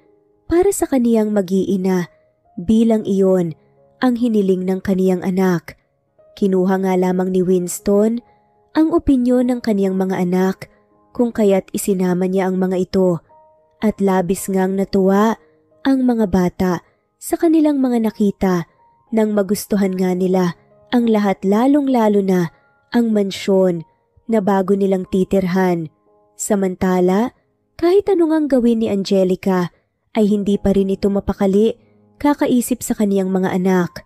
para sa kaniyang mag-iina bilang iyon ang hiniling ng kaniyang anak. Kinuha nga lamang ni Winston ang opinyon ng kaniyang mga anak kung kaya't isinama niya ang mga ito at labis ngang natuwa ang mga bata sa kanilang mga nakita nang magustuhan nga nila ang lahat lalong-lalo na ang mansyon na bago nilang titirhan. Samantala, kahit anong ang gawin ni Angelica ay hindi pa rin ito mapakali kakaisip sa kaniyang mga anak.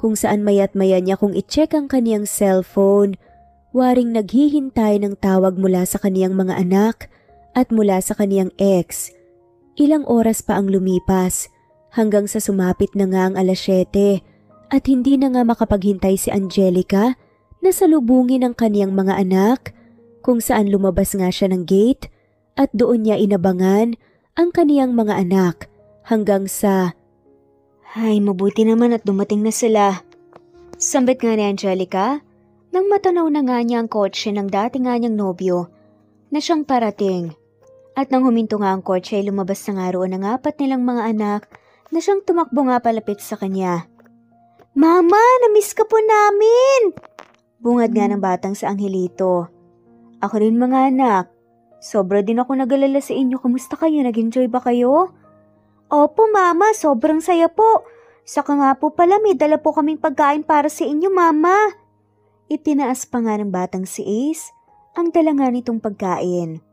Kung saan maya't maya niya kung i-check ang kaniyang cellphone, waring naghihintay ng tawag mula sa kaniyang mga anak at mula sa kaniyang ex. Ilang oras pa ang lumipas hanggang sa sumapit na nga ang 7:00 at hindi na nga makapaghintay si Angelica na salubungin ang kaniyang mga anak kung saan lumabas nga siya ng gate at doon niya inabangan ang kaniyang mga anak hanggang sa "Ay, mabuti naman at dumating na sila." Sambit nga ni Angelica nang matanaw na nga niya ang kotse ng dati nga niyang nobyo na siyang parating. At nang huminto nga ang kotse ay lumabas na nga roon ang 4 nilang mga anak na siyang tumakbo nga palapit sa kanya. "Mama, namiss ka po namin!" Bungad nga ng batang sa Angelito. "Ako rin mga anak. Sobra din ako nag-alala sa inyo. Kamusta kayo? Nag-enjoy ba kayo?" "Opo mama, sobrang saya po. Saka nga po pala may dala po kaming pagkain para sa inyo mama." Itinaas pa nga ng batang si Ace ang dala nga nitong pagkain.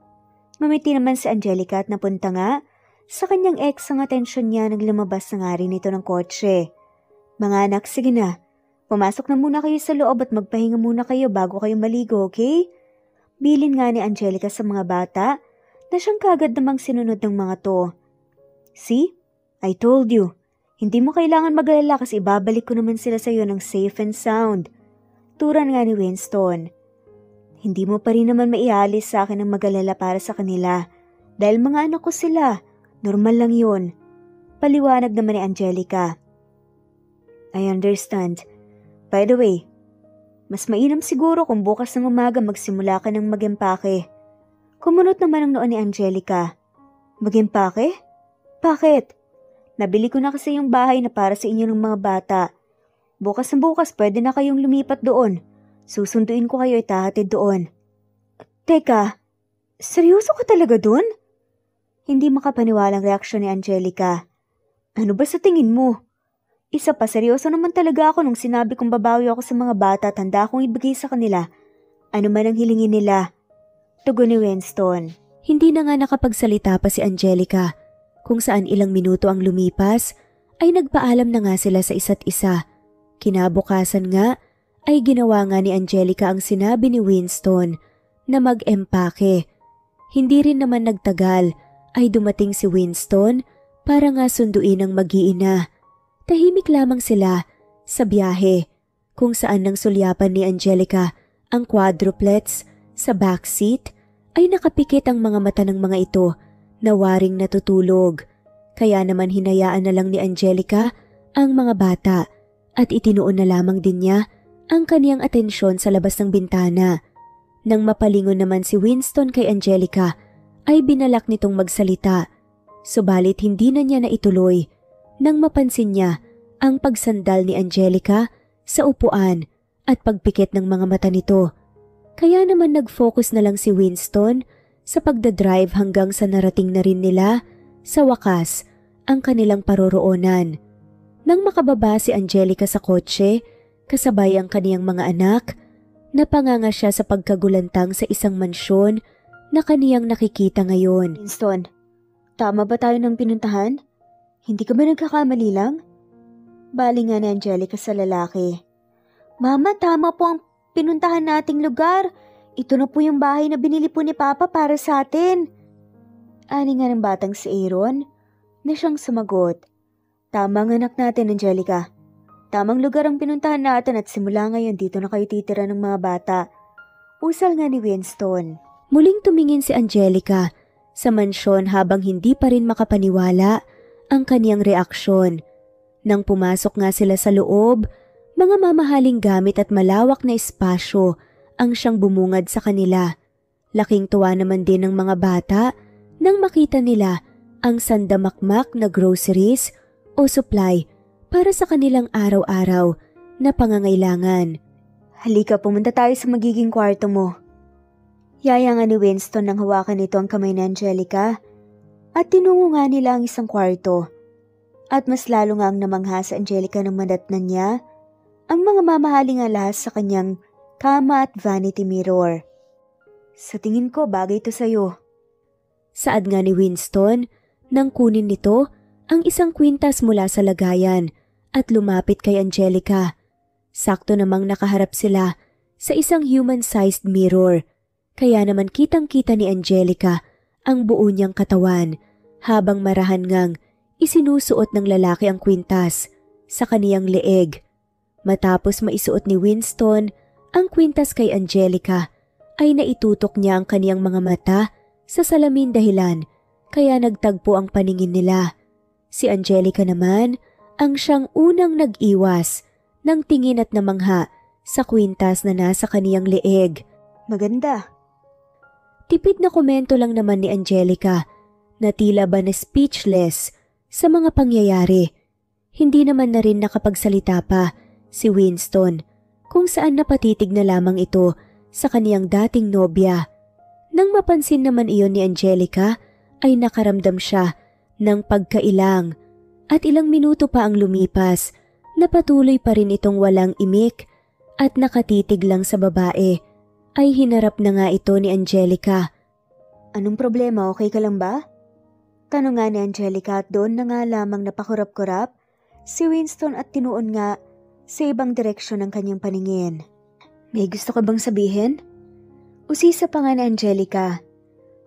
Mamiti naman si Angelica at napunta nga sa kanyang ex ang atensyon niya nang lumabas na nga rin ito ng kotse. "Mga anak, sige na. Pumasok na muna kayo sa loob at magpahinga muna kayo bago kayo maligo, okay?" Bilin nga ni Angelica sa mga bata na siyang kagad namang sinunod ng mga to. "See? I told you. Hindi mo kailangan mag-alala kasi ibabalik ko naman sila sa iyo ng safe and sound." Turan nga ni Winston. "Hindi mo pa rin naman maialis sa akin ang mag-alala para sa kanila dahil mga anak ko sila. Normal lang yun." Paliwanag naman ni Angelica. "I understand. By the way, mas mainam siguro kung bukas ng umaga magsimula ka ng mag-empake." Kumunot naman ang noon ni Angelica. "Mag-empake? Bakit?" "Nabili ko na kasi yung bahay na para sa inyo ng mga bata. Bukas na bukas pwede na kayong lumipat doon. Susunduin ko kayo at hahatid doon." "Teka, seryoso ka talaga doon?" Hindi makapaniwalang reaksyon ni Angelica. "Ano ba sa tingin mo? Isa pa, seryoso naman talaga ako nung sinabi kong babawi ako sa mga bata at handa akong ibigay sa kanila ano man ang hilingin nila." Tugon ni Winston. Hindi na nga nakapagsalita pa si Angelica, kung saan ilang minuto ang lumipas ay nagpaalam na nga sila sa isa't isa. Kinabukasan nga ay ginawa nga ni Angelica ang sinabi ni Winston na mag-empake. Hindi rin naman nagtagal ay dumating si Winston para nga sunduin ang mag-iina. Tahimik lamang sila sa biyahe kung saan nang sulyapan ni Angelica ang quadruplets sa backseat ay nakapikit ang mga mata ng mga ito na waring natutulog. Kaya naman hinayaan na lang ni Angelica ang mga bata at itinuon na lamang din niya ang kaniyang atensyon sa labas ng bintana. Nang mapalingon naman si Winston kay Angelica ay binalak nitong magsalita, subalit hindi na niya naituloy nang mapansin niya ang pagsandal ni Angelica sa upuan at pagpikit ng mga mata nito. Kaya naman nag-focus na lang si Winston sa pagdadrive hanggang sa narating na rin nila sa wakas ang kanilang paroroonan. Nang makababa si Angelica sa kotse, kasabay ang kaniyang mga anak, napanganga siya sa pagkagulantang sa isang mansyon na kaniyang nakikita ngayon. "Winston, tama ba tayo ng pinuntahan? Hindi ka ba nagkakamali lang?" Bali nga ni Angelica sa lalaki. "Mama, tama po ang pinuntahan nating lugar. Ito na po yung bahay na binili po ni Papa para sa atin." Ani nga ng batang si Aaron na siyang sumagot. "Tama ang anak natin, Angelica. Tamang lugar ang pinuntahan natin at simula ngayon dito na kayo titira ng mga bata." Usal nga ni Winston. Muling tumingin si Angelica sa mansyon habang hindi pa rin makapaniwala ang kaniyang reaksyon. Nang pumasok nga sila sa loob, mga mamahaling gamit at malawak na espasyo ang siyang bumungad sa kanila. Laking tuwa naman din ng mga bata nang makita nila ang sandamakmak na groceries o supply para sa kanilang araw-araw na pangangailangan. Halika, pumunta tayo sa magiging kwarto mo. Yaya nga ni Winston nang hawakan nito ang kamay ni Angelica at tinungo nga nila ang isang kwarto. At mas lalo nga ang namangha sa Angelica nang madatnan niya ang mga mamahaling alas sa kanyang kama at vanity mirror. Sa tingin ko, bagay ito sa'yo. Saad nga ni Winston nang kunin nito ang isang kwintas mula sa lagayan at lumapit kay Angelica. Sakto namang nakaharap sila sa isang human-sized mirror, kaya naman kitang-kita ni Angelica ang buo niyang katawan habang marahan ngang isinusuot ng lalaki ang kwintas sa kaniyang leeg. Matapos maisuot ni Winston ang kwintas kay Angelica, ay naitutok niya ang kaniyang mga mata sa salamin dahilan kaya nagtagpo ang paningin nila. Si Angelica naman ang siyang unang nag-iwas ng tingin at namangha sa kwintas na nasa kaniyang leeg. Maganda. Tipid na komento lang naman ni Angelica na tila ba na speechless sa mga pangyayari. Hindi naman na rin nakapagsalita pa si Winston kung saan napatitig na lamang ito sa kaniyang dating nobya. Nang mapansin naman iyon ni Angelica ay nakaramdam siya ng pagkailang at ilang minuto pa ang lumipas na patuloy pa rin itong walang imik at nakatitig lang sa babae. Ay hinarap na nga ito ni Angelica. Anong problema, okay ka lang ba? Tanong nga ni Angelica at doon na nga lamang napakurap-kurap si Winston at tinuon nga sa ibang direksyon ng kanyang paningin. May gusto ka bang sabihin? Usisa pa nga ni Angelica.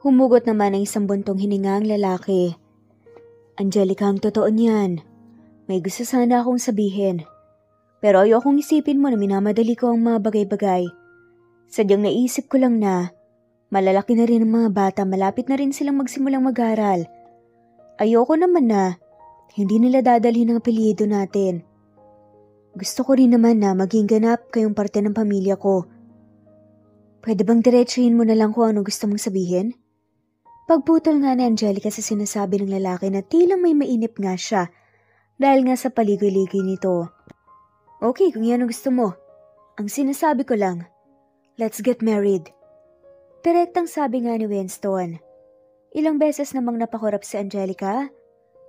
Humugot naman ang isang buntong hininga ang lalaki. Angelica, ang totoo niyan. May gusto sana akong sabihin. Pero ayokong isipin mo na minamadali ko ang mga bagay-bagay. Sadyang naisip ko lang na malalaki na rin ang mga bata, malapit na rin silang magsimulang mag-aral. Ayoko naman na hindi nila dadalhin ang apelyido natin. Gusto ko rin naman na maging ganap kayong parte ng pamilya ko. Pwede bang diretsuhin mo na lang kung ano gusto mong sabihin? Pagputol nga ni Angelica sa sinasabi ng lalaki na tilang may mainip nga siya dahil nga sa paligoy-ligoy nito. Okay, kung yan ang gusto mo. Ang sinasabi ko lang, let's get married. Direktang sabi nga ni Winston. Ilang beses namang napakurap si Angelica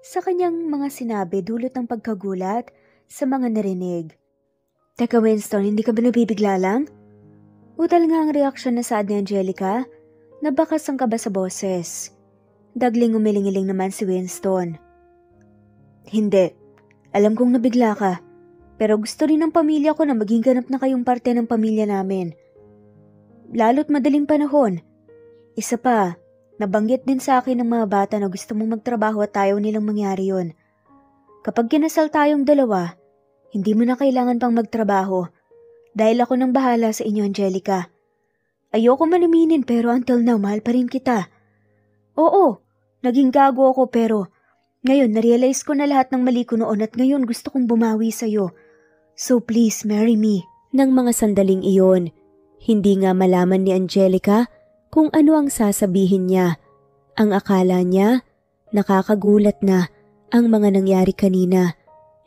sa kanyang mga sinabi dulot ng pagkagulat sa mga narinig. Teka Winston, hindi ka ba nabibigla lang? Utal nga ang reaksyon na saad ni Angelica na bakas ang kaba sa boses. Dagling umiling-iling naman si Winston. Hindi. Alam kong nabigla ka. Pero gusto rin ng pamilya ko na maging ganap na kayong parte ng pamilya namin. Lalo't madaling panahon. Isa pa, nabanggit din sa akin ng mga bata na gusto mong magtrabaho at ayaw nilang mangyari yun. Kapag kinasal tayong dalawa, hindi mo na kailangan pang magtrabaho. Dahil ako nang bahala sa inyo, Angelica. Ayoko man aminin pero until now, mahal pa rin kita. Oo, naging gago ako pero ngayon narealize ko na lahat ng mali ko noon at ngayon gusto kong bumawi sa'yo. So please, marry me. Nang mga sandaling iyon, hindi nga malaman ni Angelica kung ano ang sasabihin niya. Ang akala niya, nakakagulat na ang mga nangyari kanina.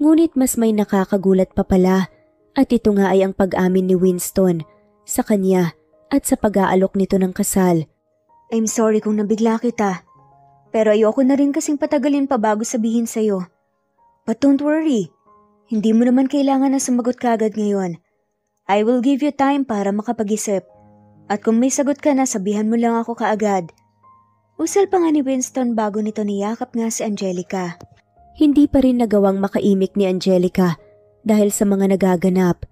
Ngunit mas may nakakagulat pa pala at ito nga ay ang pag-amin ni Winston sa kanya at sa pag-aalok nito ng kasal. I'm sorry kung nabigla kita, pero ayoko na rin kasing patagalin pa bago sabihin sa'yo. But don't worry, hindi mo naman kailangan na sumagot kagad ngayon. I will give you time para makapag-isip. At kung may sagot ka na, sabihan mo lang ako kaagad. Usal pa nga ni Winston bago nito niyakap nga si Angelica. Hindi pa rin nagawang makaimik ni Angelica dahil sa mga nagaganap.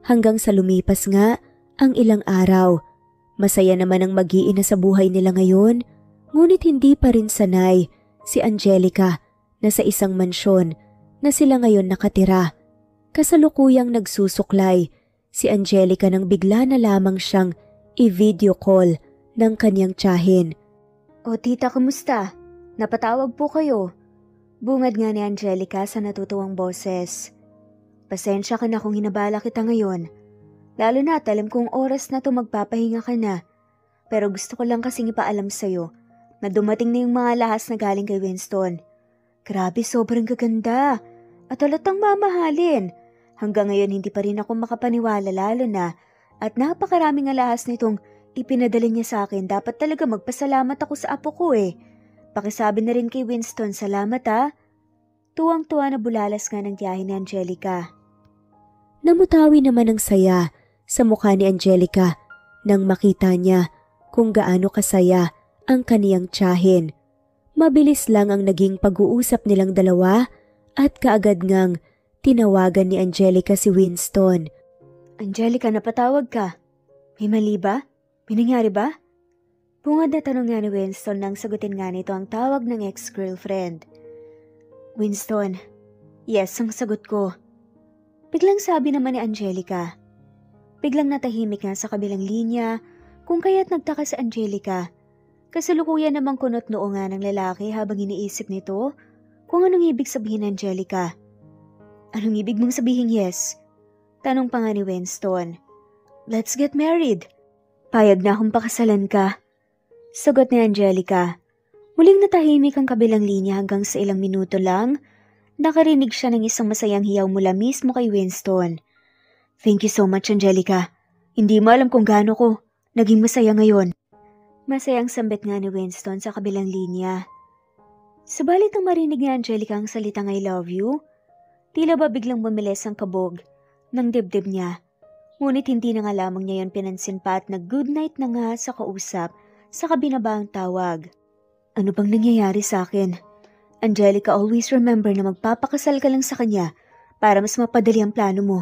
Hanggang sa lumipas nga ang ilang araw. Masaya naman ang mag-iina sa buhay nila ngayon, ngunit hindi pa rin sanay si Angelica na sa isang mansyon na sila ngayon nakatira. Kasalukuyang nagsusuklay si Angelica nang bigla na lamang siyang i-video call ng kanyang tiyahin. O tita, kumusta? Napatawag po kayo. Bungad nga ni Angelica sa natutuwang boses. Pasensya ka na kung hinabala kita ngayon. Lalo na at alam kong oras na to magpapahinga ka na. Pero gusto ko lang kasing ipaalam sa'yo na dumating na yung mga lahas na galing kay Winston. Grabe, sobrang gaganda. At halatang mamahalin. Hanggang ngayon hindi pa rin ako makapaniwala lalo na at napakaraming alahas nitong ipinadala niya sa akin. Dapat talaga magpasalamat ako sa apo ko eh. Pakisabi na rin kay Winston, salamat ha. Tuwang-tuwa na bulalas nga ng tiyahin ni Angelica. Namutawi naman ang saya sa mukha ni Angelica nang makita niya kung gaano kasaya ang kaniyang tiyahin. Mabilis lang ang naging pag-uusap nilang dalawa at kaagad ngang tinawagan ni Angelica si Winston. Angelica, napatawag ka. May mali ba? May nangyari ba? Bungad na tanong nga ni Winston nang sagutin nga nito ang tawag ng ex-girlfriend. Winston, yes ang sagot ko. Biglang sabi naman ni Angelica. Biglang natahimik nga sa kabilang linya kung kaya't nagtaka si Angelica. Kasalukuyan namang kunot noo nga ng lalaki habang iniisip nito kung anong ibig sabihin ni Angelica. Anong ibig mong sabihin yes? Tanong pa nga ni Winston. Let's get married. Payag na akong pakasalan ka. Sagot ni Angelica. Muling natahimik ang kabilang linya hanggang sa ilang minuto lang, nakarinig siya ng isang masayang hiyaw mula mismo kay Winston. Thank you so much, Angelica. Hindi mo alam kung gaano ko naging masaya ngayon. Masayang sambit nga ni Winston sa kabilang linya. Subalit nang marinig ni Angelica ang salitang I love you, tila ba biglang bumilis ang kabog ng dibdib niya. Ngunit hindi na nga lamang niya yon pinansin pa at nag-good night na nga sa kausap sa kabinabaang tawag. Ano bang nangyayari sa akin? Angelica, always remember na magpapakasal ka lang sa kanya para mas mapadali ang plano mo.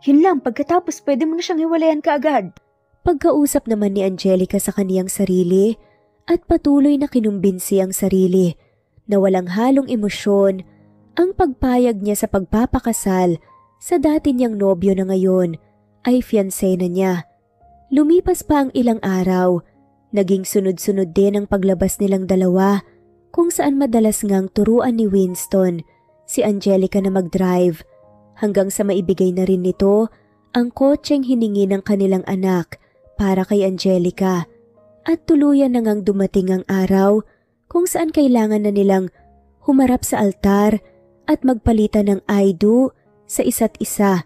Yun lang, pagkatapos pwede mo na siyang hiwalayan kaagad. Pagkausap naman ni Angelica sa kaniyang sarili at patuloy na kinumbinsi ang sarili na walang halong emosyon ang pagpayag niya sa pagpapakasal sa dati niyang nobyo na ngayon ay fiancé na niya. Lumipas pa ang ilang araw. Naging sunod-sunod din ang paglabas nilang dalawa kung saan madalas ngang turuan ni Winston si Angelica na mag-drive hanggang sa maibigay na rin nito ang kotseng hiningi ng kanilang anak para kay Angelica at tuluyan na ngang dumating ang araw kung saan kailangan na nilang humarap sa altar at magpalitan ng I do sa isa't isa.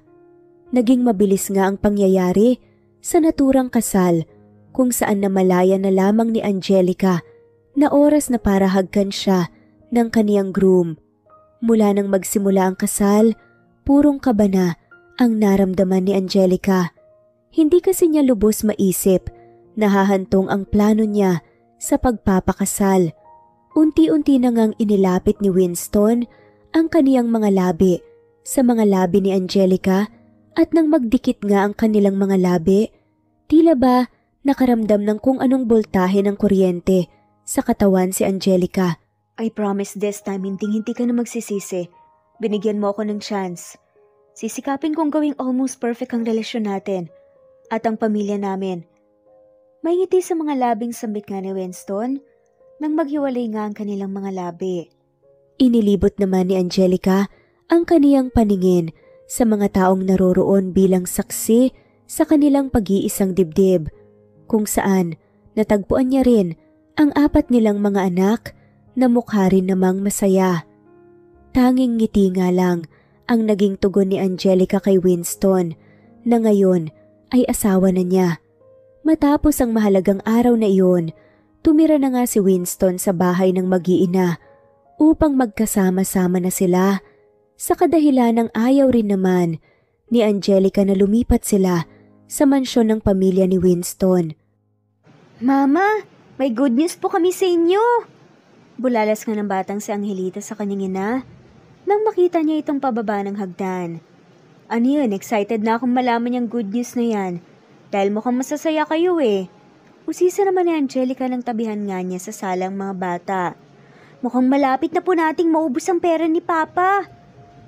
Naging mabilis nga ang pangyayari sa naturang kasal kung saan namalaya na lamang ni Angelica na oras na para hagkan siya ng kaniyang groom. Mula nang magsimula ang kasal, purong kaba na ang naramdaman ni Angelica. Hindi kasi niya lubos maisip na hahantong ang plano niya sa pagpapakasal. Unti-unti na ngang inilapit ni Winston ang kaniyang mga labi sa mga labi ni Angelica at nang magdikit nga ang kanilang mga labi, tila ba nakaramdam ng kung anong boltahe ng kuryente sa katawan si Angelica. I promise this time hindi ka na magsisisi. Binigyan mo ako ng chance. Sisikapin kong gawing almost perfect ang relasyon natin at ang pamilya namin. May ngiti sa mga labing sambit nga ni Winston nang maghiwalay nga ang kanilang mga labi. Inilibot naman ni Angelica ang kaniyang paningin sa mga taong naroroon bilang saksi sa kanilang pag-iisang dibdib, kung saan natagpuan niya rin ang 4 nilang mga anak na mukha rin namang masaya. Tanging ngiti nga lang ang naging tugon ni Angelica kay Winston na ngayon ay asawa na niya. Matapos ang mahalagang araw na iyon, tumira na nga si Winston sa bahay ng mag-iina upang magkasama-sama na sila sa kadahilan ng ayaw rin naman ni Angelica na lumipat sila sa mansyon ng pamilya ni Winston. Mama, may good news po kami sa inyo! Bulalas nga ng batang si Angelita sa kanyang ina nang makita niya itong pababa ng hagdan. Ano yun, excited na akong malaman yung good news na yan dahil mukhang masasaya kayo eh. Usisa naman ni Angelica ng tabihan nga niya sa salang mga bata. Mukhang malapit na po nating maubos ang pera ni Papa.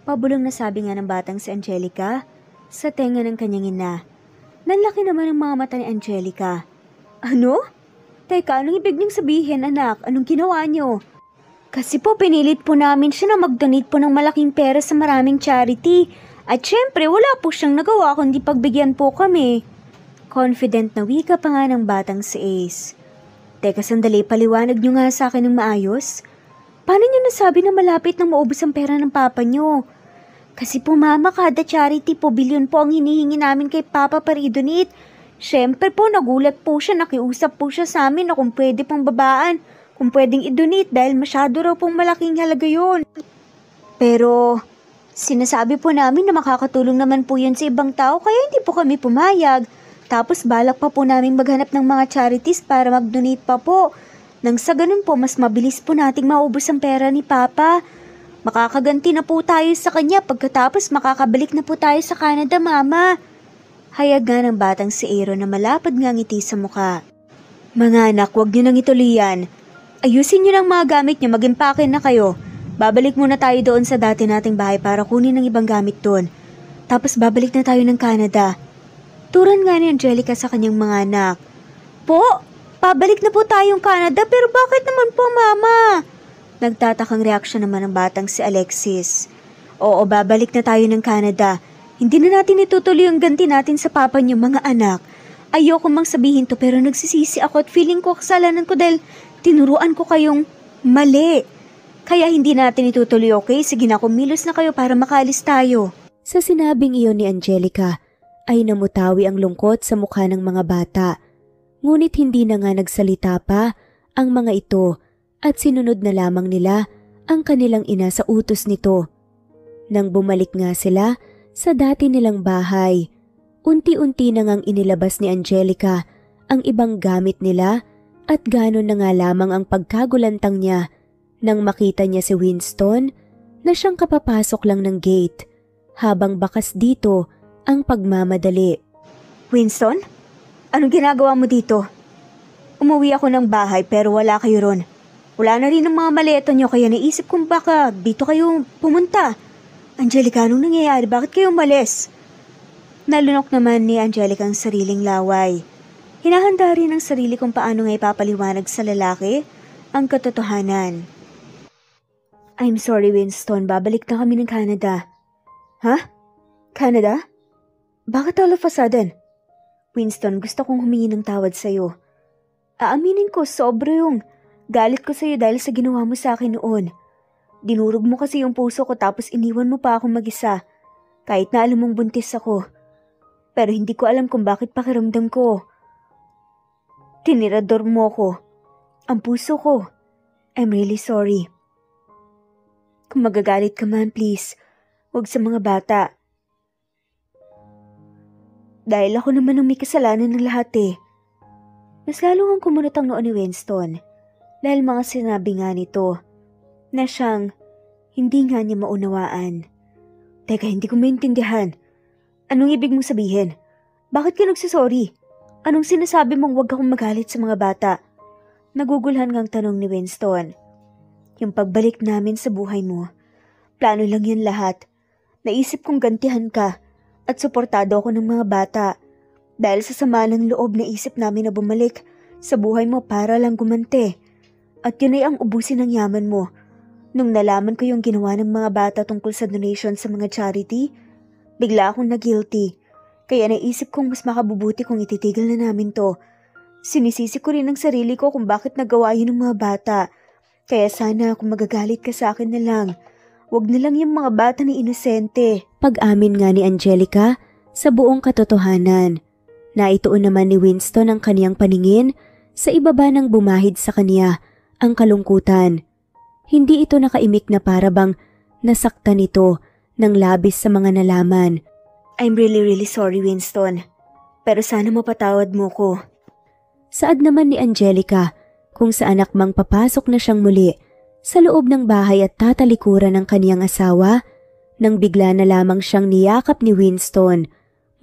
Pabulong na sabi nga ng batang si Angelica sa tenga ng kanyang ina. Nanlaki naman ang mga mata ni Angelica. Ano? Teka, anong ibig niyong sabihin anak? Anong ginawa niyo? Kasi po pinilit po namin siya na mag-donate po ng malaking pera sa maraming charity At syempre, wala po siyang nagawa kundi pagbigyan po kami. Confident na wika pa nga ng batang si Ace. Teka sandali, paliwanag niyo nga sa akin ng maayos. Paano niyo nasabi na malapit nang maubos ang pera ng papa niyo? Kasi po mama, kada charity po, bilyon po ang hinihingi namin kay Papa para i-donate. Syempre po, nagulat po siya, nakiusap po siya sa amin na kung pwede pong babaan, kung pwedeng i-donate dahil masyado raw pong malaking halaga yun. Pero, sinasabi po namin na makakatulong naman po yun sa ibang tao kaya hindi po kami pumayag. Tapos balak pa po namin maghanap ng mga charities para mag-donate pa po. Nang sa ganun po, mas mabilis po nating maubos ang pera ni Papa. Makakaganti na po tayo sa kanya pagkatapos makakabalik na po tayo sa Canada, Mama. Hayag nga ng batang si Aaron na malapad nga ngiti sa muka. Mga anak, huwag niyo nang ituloy yan. Ayusin niyo lang mga gamit niyo, mag-impake na kayo. Babalik muna tayo doon sa dati nating bahay para kunin ng ibang gamit doon. Tapos babalik na tayo ng Canada. Turan nga ni Angelica sa kanyang mga anak. Po, pabalik na po tayong Canada pero bakit naman po, Mama? Nagtatakang reaksyon naman ng batang si Alexis. Oo, babalik na tayo ng Canada. Hindi na natin itutuloy ang ganti natin sa papa niyo, mga anak. Ayoko mang sabihin to pero nagsisisi ako at feeling ko kasalanan ko dahil tinuruan ko kayong mali. Kaya hindi natin itutuloy, okay? Sige na, kumilos na kayo para makaalis tayo. Sa sinabing iyon ni Angelica, ay namutawi ang lungkot sa mukha ng mga bata. Ngunit hindi na nga nagsalita pa ang mga ito at sinunod na lamang nila ang kanilang ina sa utos nito. Nang bumalik nga sila sa dati nilang bahay, unti-unti na ngang inilabas ni Angelica ang ibang gamit nila at ganon na nga lamang ang pagkagulantang niya nang makita niya si Winston na siyang kapapasok lang ng gate habang bakas dito ang pagmamadali. Winston? Anong ginagawa mo dito? Umuwi ako ng bahay pero wala kayo ron. Wala na rin ang mga maleta nyo kaya naisip kong baka dito kayo pumunta. Angelica, anong nangyayari? Bakit kayo umalis? Nalunok naman ni Angelica ang sariling laway. Hinahanda rin ang sarili kung paano nga ipapaliwanag sa lalaki ang katotohanan. I'm sorry, Winston. Babalik na kami ng Canada. Ha? Canada? Bakit all of a sudden? Winston, gusto kong humingi ng tawad sa'yo. Aaminin ko, sobra yung galit ko sa'yo dahil sa ginawa mo sa akin noon. Dinurog mo kasi yung puso ko tapos iniwan mo pa akong mag-isa. Kahit na alam mong buntis ako. Pero hindi ko alam kung bakit pakiramdam ko. Tinirador mo ko. Ang puso ko. I'm really sorry. Kung magagalit ka man, please, huwag sa mga bata. Dahil ako naman ang may kasalanan ng lahat eh. Mas lalo ang kumunot ang noo ni Winston dahil mga sinabi nga nito na siyang hindi nga niya maunawaan. Teka, hindi ko maintindihan. Anong ibig mong sabihin? Bakit ka nagsasorry? Anong sinasabi mong huwag akong magalit sa mga bata? Nagugulhan ngang tanong ni Winston. Yung pagbalik namin sa buhay mo, plano lang yan lahat. Naisip kong gantihan ka at suportado ako ng mga bata. Dahil sa sama ng loob na isip namin na bumalik sa buhay mo para lang gumante. At yun ay ang ubusin ng yaman mo. Nung nalaman ko yung ginawa ng mga bata tungkol sa donation sa mga charity, bigla akong na-guilty. Kaya naisip kong mas makabubuti kung ititigil na namin to. Sinisisi ko rin ang sarili ko kung bakit nagawa yun ng mga bata. Kaya sana kung magagalit ka sa akin na lang, wag na lang yung mga bata na inosente. Pag-amin nga ni Angelica sa buong katotohanan. Naituon naman ni Winston ang kaniyang paningin sa ibaba ng bumahid sa kaniya ang kalungkutan. Hindi ito nakaimik na para bang nasaktan ito ng labis sa mga nalaman. I'm really sorry, Winston. Pero sana mapatawad mo ko. Saad naman ni Angelica kung saan akmang papasok na siyang muli sa loob ng bahay at tatalikuran ng kaniyang asawa nang bigla na lamang siyang niyakap ni Winston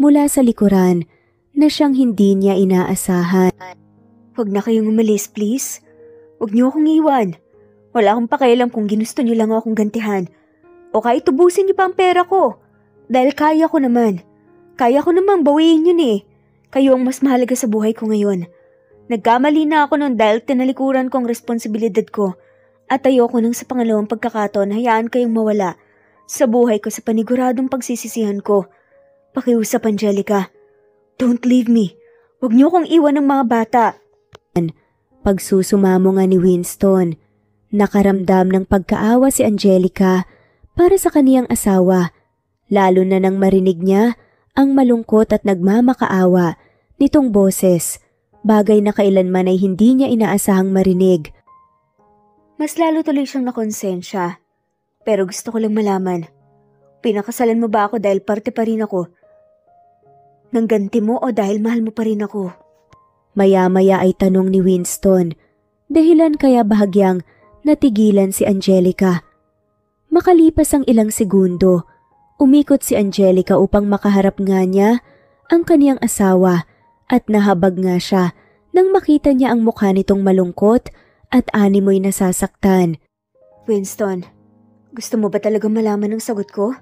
mula sa likuran na siyang hindi niya inaasahan. Huwag na kayong umalis, please. Huwag niyo akong iwan. Wala akong pakialam kung ginusto niyo lang akong gantihan. O kahit tubusin niyo pa ang pera ko. Dahil kaya ko naman. Kaya ko naman bawiin yun eh. Kayo ang mas mahalaga sa buhay ko ngayon. Nagkamali na ako nun dahil tinalikuran ko ang responsibilidad ko. At ayoko nang sa pangalawang pagkakataon hayaan kayong mawala sa buhay ko sa paniguradong pagsisisihan ko. Pakiusap, Angelica. Don't leave me. Huwag niyo kong iwan ng mga bata. Pagsusumamo nga ni Winston, nakaramdam ng pagkaawa si Angelica para sa kaniyang asawa, lalo na nang marinig niya ang malungkot at nagmamakaawa nitong boses, bagay na kailanman ay hindi niya inaasahang marinig. Mas lalo tuloy siyang nakonsensya, pero gusto ko lang malaman, pinakasalan mo ba ako dahil parte pa rin ako? Nang ganti mo o dahil mahal mo pa rin ako? Maya-maya ay tanong ni Winston, dahilan kaya bahagyang natigilan si Angelica. Makalipas ang ilang segundo, umikot si Angelica upang makaharap nga niya ang kaniyang asawa at nahabag nga siya nang makita niya ang mukha nitong malungkot at animoy nasasaktan. Winston, gusto mo ba talagang malaman ang sagot ko?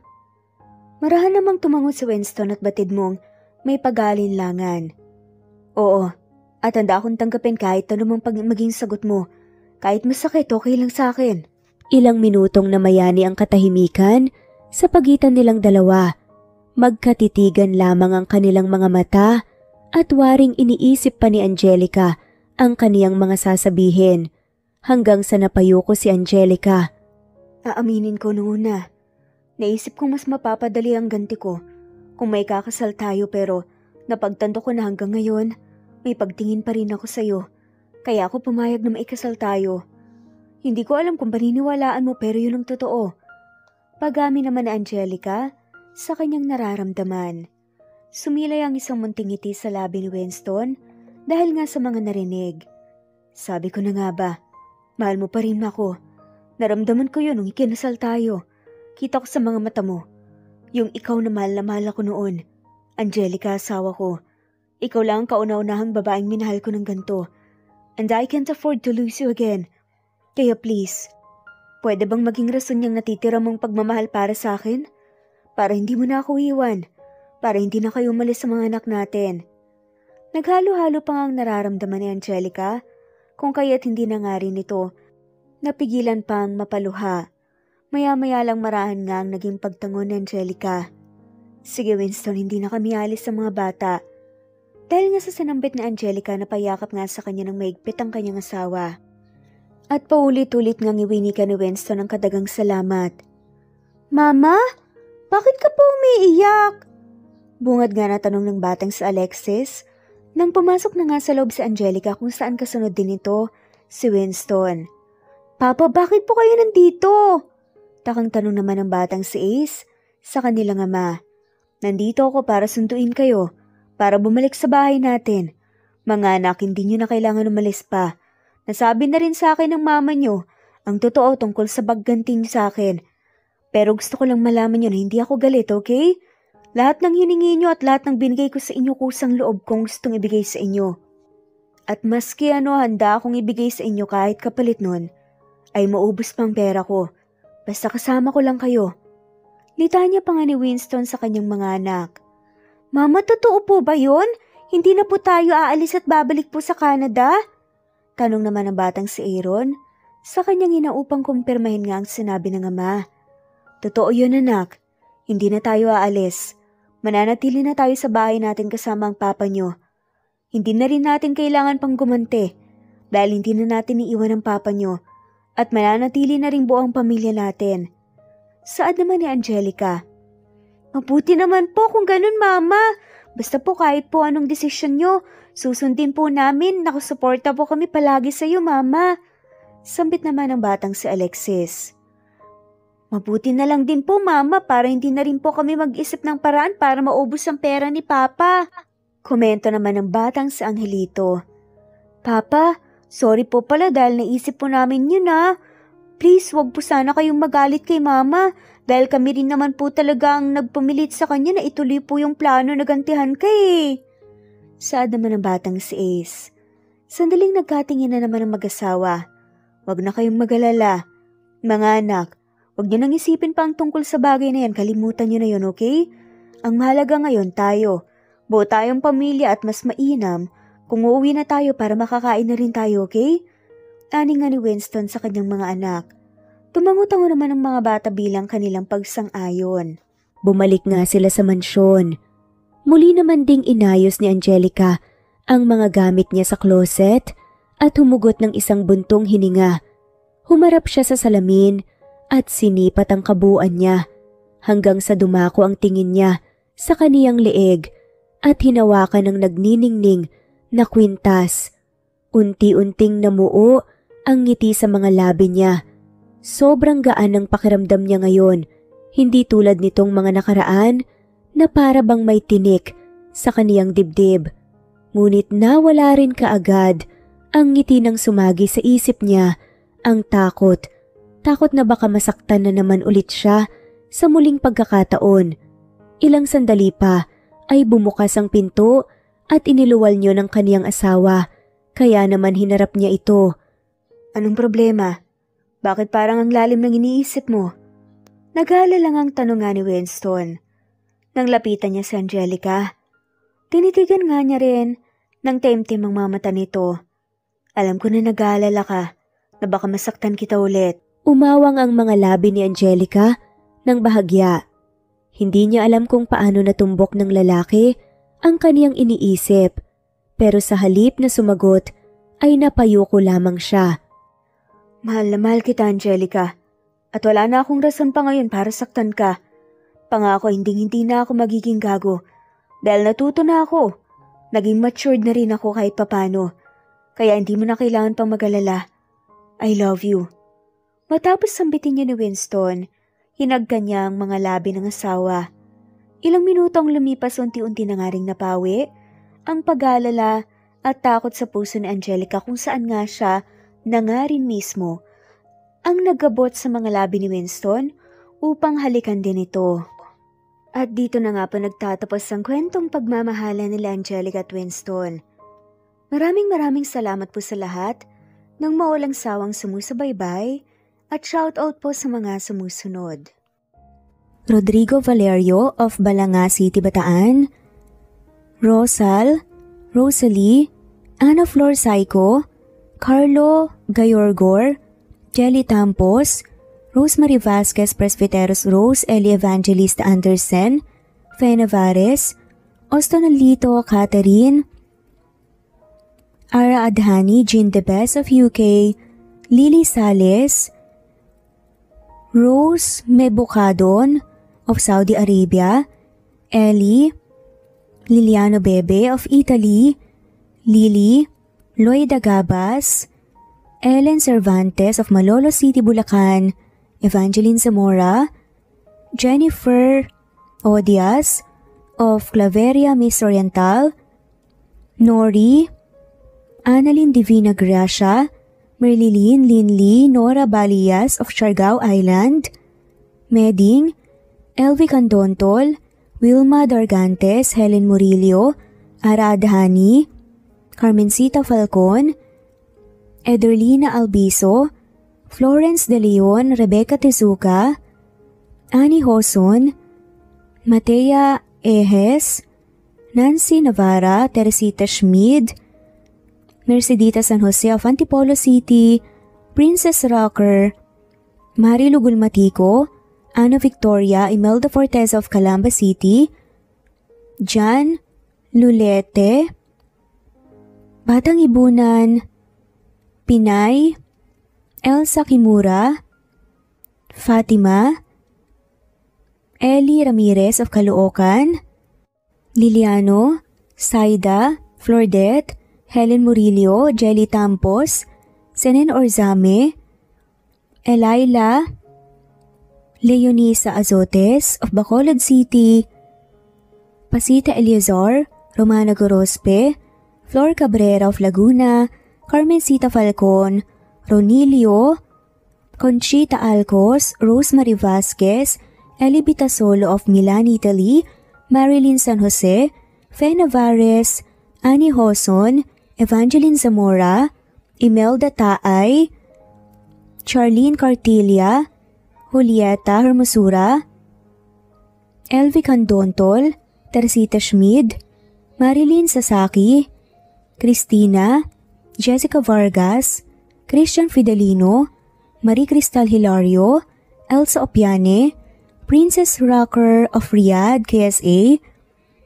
Marahan namang tumango si Winston at batid mong may pag-aalinlangan. Oo. At handa akong tanggapin kahit anumang maging sagot mo. Kahit masakit, okay lang sa akin. Ilang minutong namayani ang katahimikan sa pagitan nilang dalawa. Magkatitigan lamang ang kanilang mga mata at waring iniisip pa ni Angelica ang kaniyang mga sasabihin. Hanggang sa napayuko si Angelica. Aaminin ko noon na. Naisip kong mas mapapadali ang ganti ko kung may kakasal tayo, pero napagtanto ko na hanggang ngayon may pagtingin pa rin ako sa'yo, kaya ako pumayag na maikasal tayo. Hindi ko alam kung paniniwalaan mo, pero yun ang totoo. Pag-amin naman ni Angelica sa kanyang nararamdaman. Sumilay ang isang munting ngiti sa labi ni Winston dahil nga sa mga narinig. Sabi ko na nga ba, mahal mo pa rin ako. Naramdaman ko yun nung ikinasal tayo. Kita ko sa mga mata mo. Yung ikaw na mahal ako noon. Angelica, asawa ko. Ikaw lang ang kauna-unahang babaeng minahal ko ng ganito. And I can't afford to lose you again. Kaya please, pwede bang maging rason niyang natitira mong pagmamahal para sa akin? Para hindi mo na ako iwan. Para hindi na kayo umalis sa mga anak natin. Naghalo-halo pa nga ang nararamdaman ni Angelica, kung kaya't hindi na nga rin ito. Napigilan pang mapaluha. Maya-maya lang marahan nga ang naging pagtangon ni Angelica. Sige Winston, hindi na kami alis sa mga bata. Dahil nga sa sinambit ni Angelica na payakap nga sa kanya ng maigpit ang kanyang asawa. At paulit-ulit nga ngiwinika ni Winston ang kadagang salamat. Mama, bakit ka po umiiyak? Bungad nga na tanong ng batang si Alexis nang pumasok na nga sa loob si Angelica kung saan kasunod din ito si Winston. Papa, bakit po kayo nandito? Takang tanong naman ng batang si Ace sa kanilang ama. Nandito ako para sunduin kayo. Para bumalik sa bahay natin. Mga anak, hindi nyo na kailangan umalis pa. Nasabi na rin sa akin ng mama nyo ang totoo tungkol sa bagganting sa akin. Pero gusto ko lang malaman nyo na hindi ako galit, okay? Lahat ng hiningi nyo at lahat ng binigay ko sa inyo kusang loob kong gustong ibigay sa inyo. At maski handa akong ibigay sa inyo kahit kapalit nun, ay maubos pang pera ko. Basta kasama ko lang kayo. Litanya pa nga ni Winston sa kanyang mga anak. Mama, totoo po ba yun? Hindi na po tayo aalis at babalik po sa Canada? Tanong naman ng batang si Aaron sa kanyang ina upang kumpirmahin nga ang sinabi ng ama. Totoo yun anak, hindi na tayo aalis. Mananatili na tayo sa bahay natin kasama ang papa nyo. Hindi na rin natin kailangan pang gumante dahil hindi na natin iiwan ang papa nyo at mananatili na rin buo ang pamilya natin. Saad naman ni Angelica. Mabuti naman po kung ganun, Mama. Basta po kahit po anong desisyon nyo, susundin po namin. Nakasuporta po kami palagi sa iyo, Mama. Sambit naman ng batang si Alexis. Mabuti na lang din po, Mama, para hindi na rin po kami mag-isip ng paraan para maubos ang pera ni Papa. Komento naman ng batang si Angelito. Papa, sorry po pala dahil naisip po namin yun Please, wag po sana kayong magalit kay Mama. Dahil kami rin naman po talaga ang nagpumilit sa kanya na ituloy po yung plano na gantihan kay. Saad naman ng batang si Ace. Sandaling nagkatingin na naman ang mag-asawa. Wag na kayong mag-alala. Mga anak, wag niyo nang isipin pa ang tungkol sa bagay na yan. Kalimutan niyo na yun, okay? Ang mahalaga ngayon tayo. Buo tayong pamilya at mas mainam kung uuwi na tayo para makakain na rin tayo, okay? Ani nga ni Winston sa kanyang mga anak. Tumango-tango naman ang mga bata bilang kanilang pagsang-ayon. Bumalik nga sila sa mansyon. Muli naman ding inayos ni Angelica ang mga gamit niya sa closet at humugot ng isang buntong hininga. Humarap siya sa salamin at sinipat ang kabuuan niya hanggang sa dumako ang tingin niya sa kaniyang leeg at hinawakan ng nagniningning na kwintas. Unti-unting namuo ang ngiti sa mga labi niya. Sobrang gaan ng pakiramdam niya ngayon, hindi tulad nitong mga nakaraan na para bang may tinik sa kaniyang dibdib. Ngunit nawala rin kaagad ang ngiti ng sumagi sa isip niya, ang takot. Takot na baka masaktan na naman ulit siya sa muling pagkakataon. Ilang sandali pa ay bumukas ang pinto at iniluwal niyo ng kaniyang asawa, kaya naman hinarap niya ito. Anong problema? Bakit parang ang lalim ng iniisip mo? Nag-aalala lang ang tanong nga ni Winston. Nang lapitan niya si Angelica, tinitigan nga niya rin ng taimtim ang mga mata nito. Alam ko na nag-aalala ka, na baka masaktan kita ulit. Umawang ang mga labi ni Angelica ng bahagya. Hindi niya alam kung paano natumbok ng lalaki ang kaniyang iniisip, pero sa halip na sumagot ay napayuko lamang siya. Mahal na mahal kita, Angelica, at wala na akong rason pa ngayon para saktan ka. Pangako hindi na ako magiging gago dahil natuto na ako. Naging matured na rin ako kahit papano, kaya hindi mo na kailangan pang mag-alala. I love you. Matapos sambitin niya ni Winston, hinagkan niya ang mga labi ng asawa. Ilang minuto ang lumipas, unti-unti na nga ring napawi ang pag-aalala at takot sa puso ni Angelica kung saan nga siya na nga rin mismo ang nagabot sa mga labi ni Winston upang halikan din ito. At dito na nga po nagtatapos ang kwentong pagmamahalan nila Angelica at Winston. Maraming salamat po sa lahat ng mawalang sawang sumusubaybay at shoutout po sa mga sumusunod. Rodrigo Valerio of Balanga City, Bataan, Rosal, Rosalie, Ana Flor Saico, Carlo Gayorgor, Jelly Tampos, Rosemary Vasquez Presbyteros Rose Eli Evangelista Anderson, Fe Navares, Ostonalito Catherine, Ara Adhani, Jean De Best of UK, Lily Sales, Rose Mebukadon of Saudi Arabia, Ellie, Liliano Bebe of Italy, Lily, Loida Gabas, Ellen Cervantes of Malolo City, Bulacan, Evangeline Zamora, Jennifer Odias of Claveria, Miss Oriental, Nori, Annalyn Divina Gracia, Merlilyn Linley Nora Balias of Siargao Island, Meding, Elvi Candontol, Wilma Dargantes, Helen Murillo, Ara Adhani, Carmencita Falcon, Ederlina Albiso, Florence De Leon, Rebecca Tezuka, Annie Hoson, Matea Ejes, Nancy Navarra, Teresita Schmid, Mercedita San Jose of Antipolo City, Princess Rocker, Marilu Gulmatico, Ana Victoria, Imelda Fortez of Calamba City, Jan Lulete, Batang Ibunan, Pinay, Elsa Kimura, Fatima, Eli Ramirez of Caloocan, Liliano, Saida, Flordet, Helen Murillo, Jelly Tampos, Senen Orzame, Elaila, Leonisa Azotes of Bacolod City, Pasita Eliazar, Romana Gorospe, Flor Cabrera of Laguna, Carmencita Falcon, Ronilio, Conchita Alcos, Rosemary Vasquez, Eli Bitasolo of Milan, Italy, Marilyn San Jose, Fe Navares, Annie Hoson, Evangeline Zamora, Imelda Taay, Charlene Cartilia, Julieta Hermosura, Elvi Candontol, Teresita Schmid, Marilyn Sasaki, Christina, Jessica Vargas, Christian Fidelino, Marie Cristal Hilario, Elsa Opiane, Princess Rocker of Riyadh, KSA,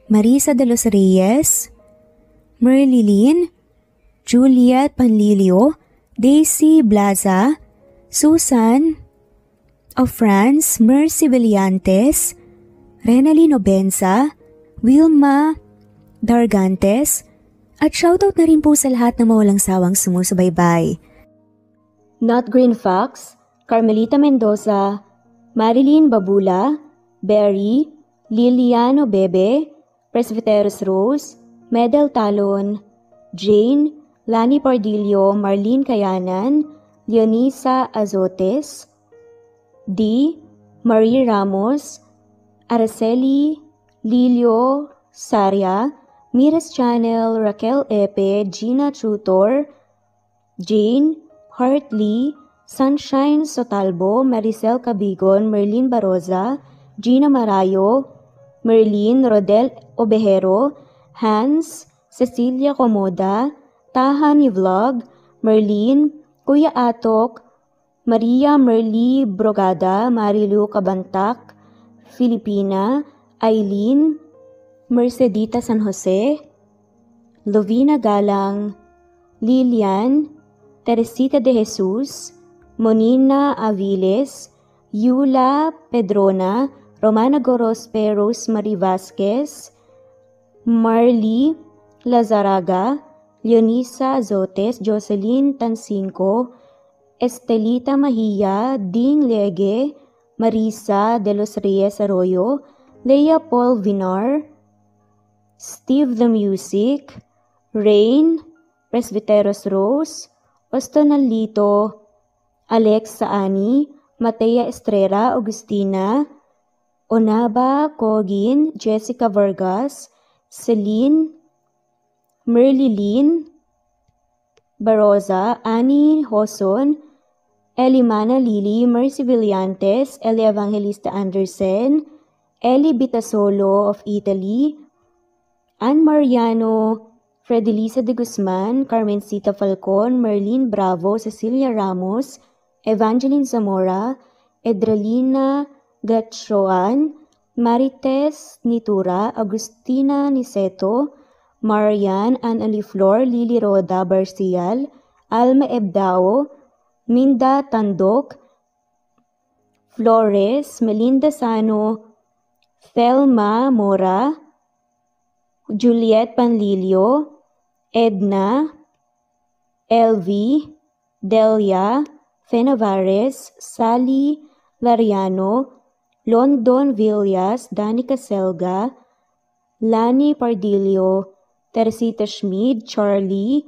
Marisa de los Reyes, Merlilin, Juliet Panlilio, Daisy Blaza, Susan of France, Mercy Villantes, Renalyn Obenza, Wilma Dargantes, at shoutout na rin po sa lahat na mawalang sawang sumusubaybay. Not Green Fox, Carmelita Mendoza, Marilyn Babula, Berry, Liliano Bebe, Presbyteros Rose, Medel Talon, Jane, Lani Pardillo, Marlene Kayanan, Leonisa Azotes, D. Marie Ramos, Araceli Lilio Saria, Miras Channel, Raquel Epe, Gina Tutor, Jane, Hartley, Sunshine Sotalbo, Maricel Cabigon, Merlin Baroza, Gina Marayo, Merlin Rodel Obejero, Hans, Cecilia Comoda, Taha ni Vlog, Merlin, Kuya Atok, Maria Merly Brogada, Marilu Cabantac, Filipina, Eileen, Mercedita San Jose, Lovina Galang, Lilian, Teresita de Jesus, Monina Aviles, Yula Pedrona, Romana Gorospe, Rosemary Vasquez, Marly Lazaraga, Leonisa Azotes, Jocelyn Tancinco, Estelita Mahia, Ding Lege, Marisa de los Reyes Arroyo, Leia Paul Vinar, Steve the Music, Rain, Presbyteros Rose, Ostonalito, Alex Saani, Matea Estrella, Agustina, Onaba Cogin, Jessica Vargas, Celine, Merlilin Baroza, Annie Hoson, Elimana Lili, Mercy Villantes, Eli Evangelista Anderson, Eli Bitasolo of Italy, Ann Mariano, Fredelisa de Guzman, Carmencita Falcon, Merlin Bravo, Cecilia Ramos, Evangeline Zamora, Edralina Gatchoan, Marites Nitura, Agustina Niceto, Marian, Ann Aliflor, Lily Roda Barcial, Alma Ebdao, Minda Tandok, Flores, Melinda Sano, Thelma Mora, Juliet Panlilio, Edna, Elvie, Delia, Fenavares, Sally Lariano, London Villas, Danica Selga, Lani Pardillo, Teresita Schmid, Charlie,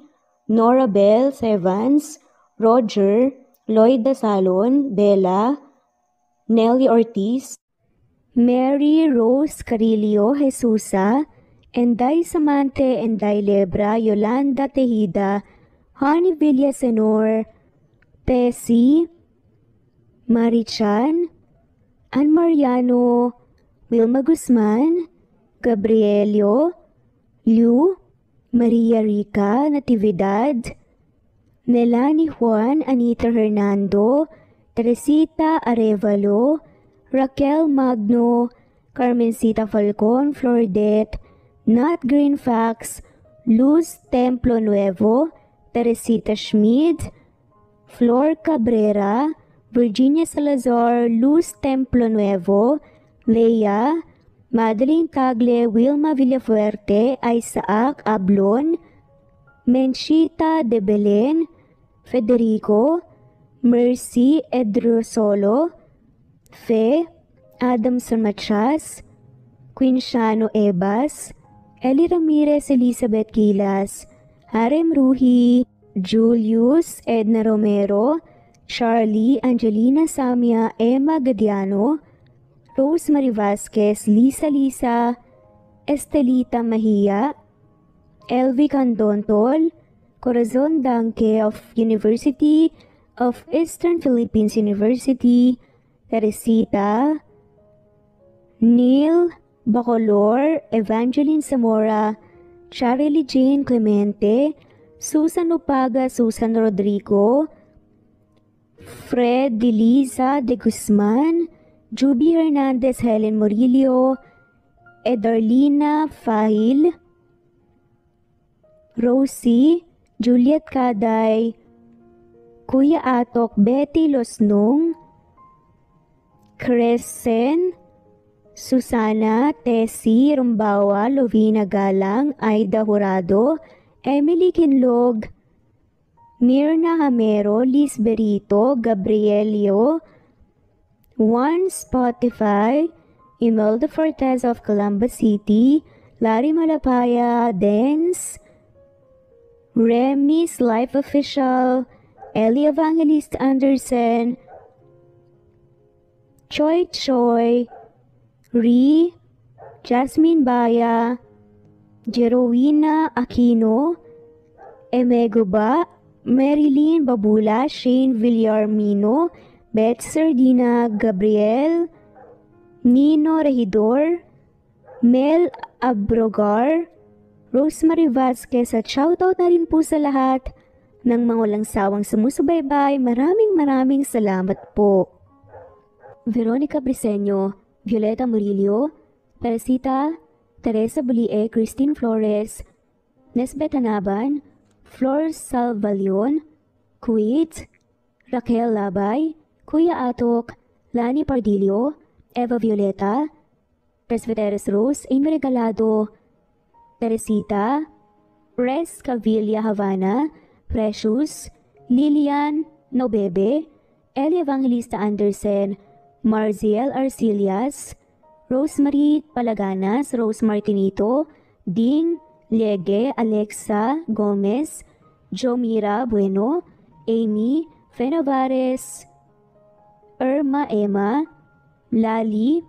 Nora Bell Evans, Roger, Lloyd Dasalon, Bella, Nelly Ortiz, Mary Rose Carillo Jesusa, Enday Samante, Enday Lebra, Yolanda Tejida, Honey Villasenor, Tessie, Marichan, Ann Mariano, Wilma Guzman, Gabrielio, Liu, Maria Rica Natividad, Melanie Juan, Anita Hernando, Teresita Arevalo, Raquel Magno, Carmencita Falcon, Flordet, Nat Green Fax, Luz Templo Nuevo, Teresita Schmid, Flor Cabrera, Virginia Salazar, Luz Templo Nuevo, Leia, Madeline Tagle, Wilma Villafuerte, Isaac Ablon, Menchita de Belen, Federico, Mercy Edrosolo, Fe, Adamson Machas, Quinshano Ebas, Eli Ramirez Elizabeth Gilas, Harem Ruhi, Julius Edna Romero, Charlie Angelina Samia, Emma Gadiano, Rosemary Vasquez, Lisa, Estelita Mahia, Elvi Candontol, Corazon Danke of University of Eastern Philippines University, Teresita, Neil Bacolor, Evangeline Zamora, Charlie Jane Clemente, Susan Upaga, Susan Rodrigo, Fred de Liza de Guzman, Juby Hernandez, Helen Murillo, Edarlina Fahil, Rosie, Juliet Caday, Kuya Atok, Betty Losnong, Crescen, Susana, Tessie Rumbawa, Lovina Galang, Aida Jurado, Emily Kinlog, Mirna Hamero, Liz Berito, Gabrielio, Juan Spotify, Imelda Fortes of Columbus City, Larry Malapaya, Dance, Remy's Life Official, Ellie Evangelist Anderson, Choi Choi, Ri, Jasmine Baya, Jerowina Aquino, Emeguba, Marilyn Babula, Shane Villarmino, Beth Sardina, Gabriel, Nino Regidor, Mel Abrogar, Rosemary Vasquez at shoutout na rin po sa lahat ng mga walang sawang sumusubaybay. Maraming salamat po. Veronica Briseño, Violeta Murillo, Teresita, Teresa Bulie, Christine Flores, Nesbeth Hanaban, Flor Salvalion, Kuwait, Raquel Labay, Kuya Atok, Lani Pardillo, Eva Violeta, Presbyteros Rose, Amy Regalado, Teresita, Res Cavilla Havana, Precious, Lilian Nobebe, Ellie Evangelista Anderson, Marziel Arcilias, Rosemary Palaganas, Rose Martinito, Ding Liege, Alexa Gomez, Jomira Bueno, Amy Fenovares, Irma Emma, Lali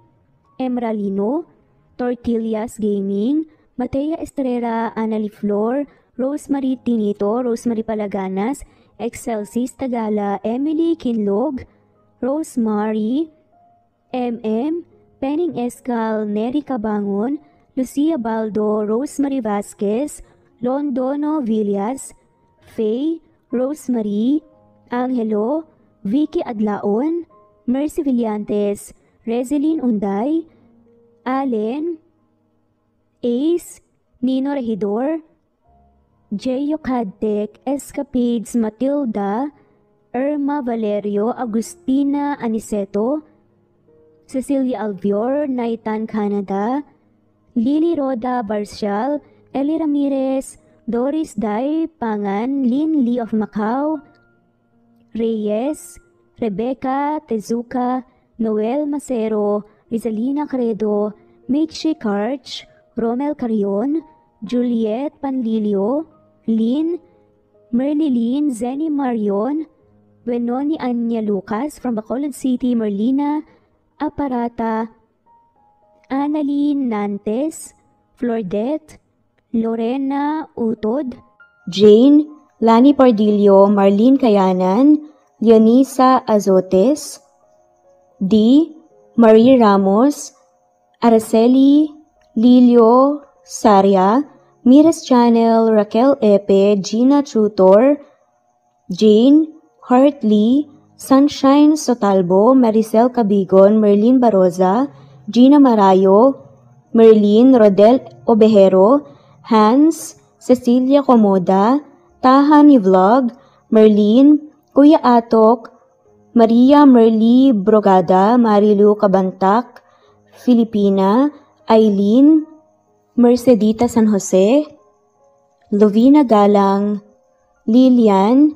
Emralino, Tortillas Gaming, Matea Estrera, Annalie Flor, Rosemary Tinito, Rosemary Palaganas, Excelsis Tagala, Emily Kinlog, Rosemary, MM, Penning Escal, Neri Cabangon, Lucia Baldo, Rosemary Vasquez, Londono Villas, Faye, Rosemary, Angelo, Vicky Adlaon, Mercy Villantes, Rezeline Unday, Allen, Ace, Nino Regidor, Jeyo Cadtec, Escapades Matilda, Irma Valerio, Agustina Aniceto, Cecilia Alvior, Naitan Canada, Lily Roda Barcial, Eli Ramirez, Doris Day Pangan, Lynn Lee of Macau, Reyes, Rebecca Tezuka, Noel Macero, Rizalina Credo, Mitchie Karch, Romel Carion, Juliet Panlilio, Lynn, Merlilyn Zenny Marion, Benoni Anya Lucas from Bacolod City, Merlina Aparata, Annalyn Nantes, Flordette, Lorena Utod, Jane, Lani Pardillo, Marlene Kayanan, Leonisa Azotes, D. Marie Ramos, Araceli Lilio Saria, Miras Channel, Raquel Epe, Gina Tutor, Jane Hartley, Sunshine Sotalbo, Maricel Cabigon, Merlin Baroza, Gina Marayo, Merlin Rodel Obejero, Hans, Cecilia Comoda, Tahani Vlog, Merlin, Kuya Atok, Maria Merly Brogada, Marilu Cabantac, Filipina, Eileen, Mercedita San Jose, Lovina Galang, Lilian,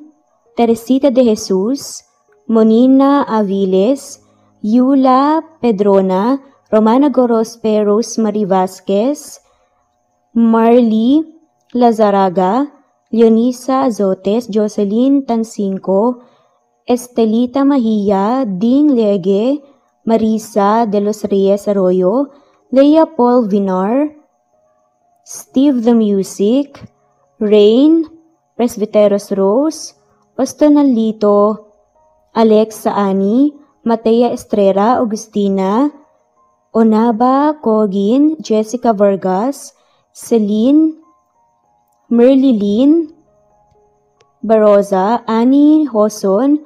Teresita de Jesus, Monina Aviles, Yula Pedrona, Romana Gorospe, Rosemary Vasquez, Marley Lazaraga, Leonisa Azotes, Jocelyn Tancinco, Estelita Mahia, Ding Lege, Marisa de los Reyes Arroyo, Leia Paul Vinar, Steve the Music, Rain, Presbyteros Rose, Ostonalito, Alexa Ani, Matea Estrera, Augustina, Onaba Cogin, Jessica Vargas, Celine, Merlilyn Baroza, Annie Hoson,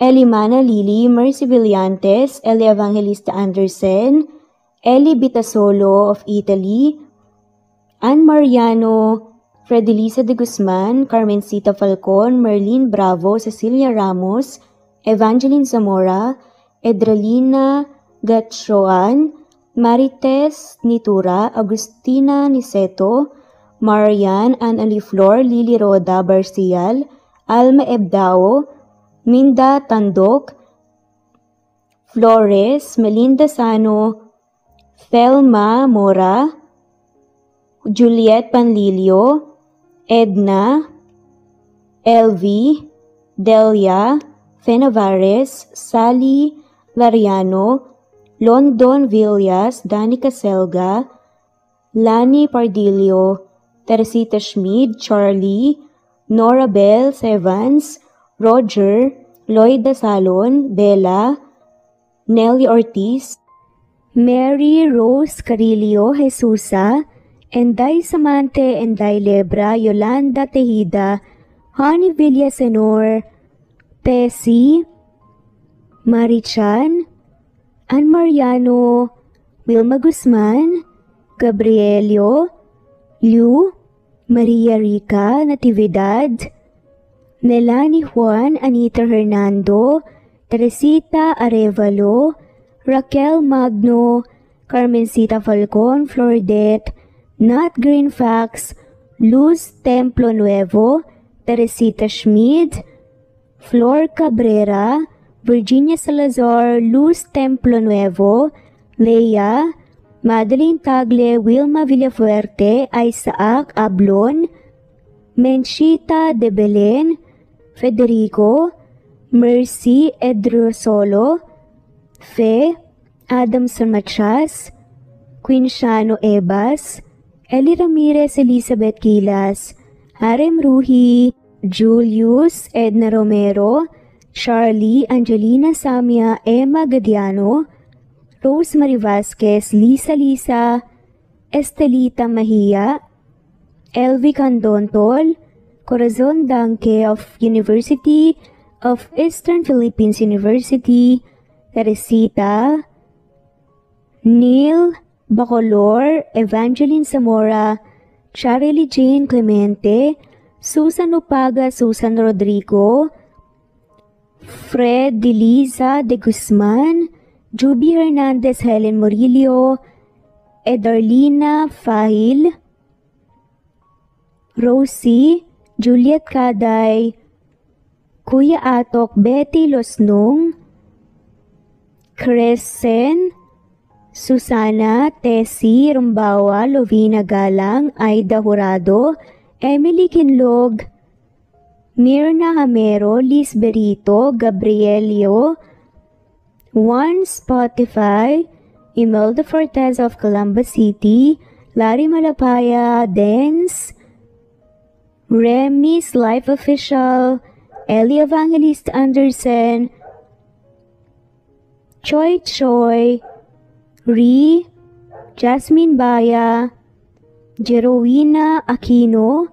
Elimana Lili, Mercy Villantes, Eli Evangelista Andersen, Eli Bitasolo of Italy, Ann Mariano, Fredelisa de Guzman, Carmencita Falcon, Merlin Bravo, Cecilia Ramos, Evangeline Zamora, Edralina Gatchoan, Marites Nitura, Agustina Niceto, Marian, Ann Aliflor, Lily Roda Barcial, Alma Ebdao, Minda Tandok, Flores, Melinda Sano, Thelma Mora, Juliet Panlilio, Edna, Elvie, Delia, Fenavares, Sally Lariano, London Villas, Danica Selga, Lani Pardillo, Teresita Schmid, Charlie, Nora Bell Evans, Roger, Lloyd Salon, Bella, Nelly Ortiz, Mary Rose Carillo Jesusa, Enday Samante, Enday Lebra, Yolanda Tejida, Honey Villasenor, Tessie, Marichan, Ann Mariano, Wilma Guzman, Gabrielio, Liu, Maria Rica Natividad, Melanie Juan, Anita Hernando, Teresita Arevalo, Raquel Magno, Carmencita Falcon, Flordet, Nat Greenfax, Luz Templo Nuevo, Teresita Schmid, Flor Cabrera, Virginia Salazar, Luz Templo Nuevo, Leia, Madeline Tagle, Wilma Villafuerte, Isaac Ablon, Menchita de Belen, Federico, Mercy Edrosolo, Fe, Adamson Machas, Quinshano Ebas, Eli Ramirez Elizabeth Gilas, Harem Ruhi, Julius Edna Romero, Charlie Angelina Samia Emma Gadiano, Rosemary Vasquez, Lisa, Estelita Mahia, Elvi Candontol, Corazon Danke of University of Eastern Philippines University, Teresita, Neil Bacolor, Evangeline Zamora, Charlie Jane Clemente, Susan Upaga, Susan Rodrigo, Fred Deliza de Guzman, Juby Hernandez, Helen Murillo, Edarlina Fahil, Rosie, Juliet Kaday, Kuya Atok, Betty Losnong, Crescen, Susana, Tessie, Rumbawa, Lovina Galang, Aida Jurado, Emily Kinlog, Mirna Hamero, Liz Berito, Gabrielio, One Spotify, Imelda Fortes of Columbus City, Larry Malapaya, Dance, Remy's Life Official, Ellie Evangelist Anderson, Choi, Ri, Jasmine Baya, Jerowina Aquino,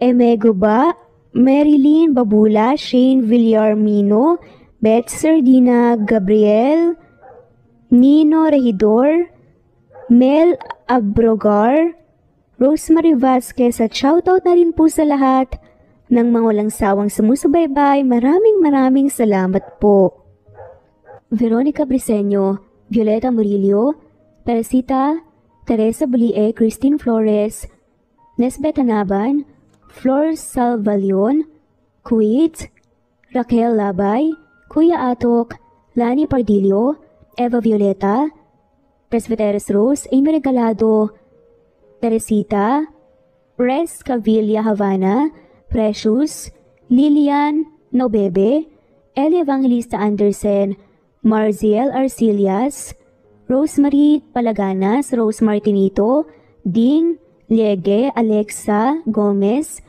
Emeguba, Marilyn Babula, Shane Villarmino, Beth Sardina, Gabriel, Nino Regidor, Mel Abrogar, Rosemary Vasquez at shoutout na rin po sa lahat ng mga walang sawang sumusubaybay. Maraming salamat po. Veronica Briseño, Violeta Murillo, Teresita, Teresa Bulie, Christine Flores, Nesbeth Hanaban, Flor Salvalion, Kuwait, Raquel Labay, Kuya Atok, Lani Pardillo, Eva Violeta, Presbyteres Rose, Amy Regalado, Teresita, Res Cavilla Havana, Precious, Lilian Nobebe, Eli Evangelista Andersen, Marziel Arcilias, Rosemary Palaganas, Rose Martinito, Ding Liege, Alexa Gomez,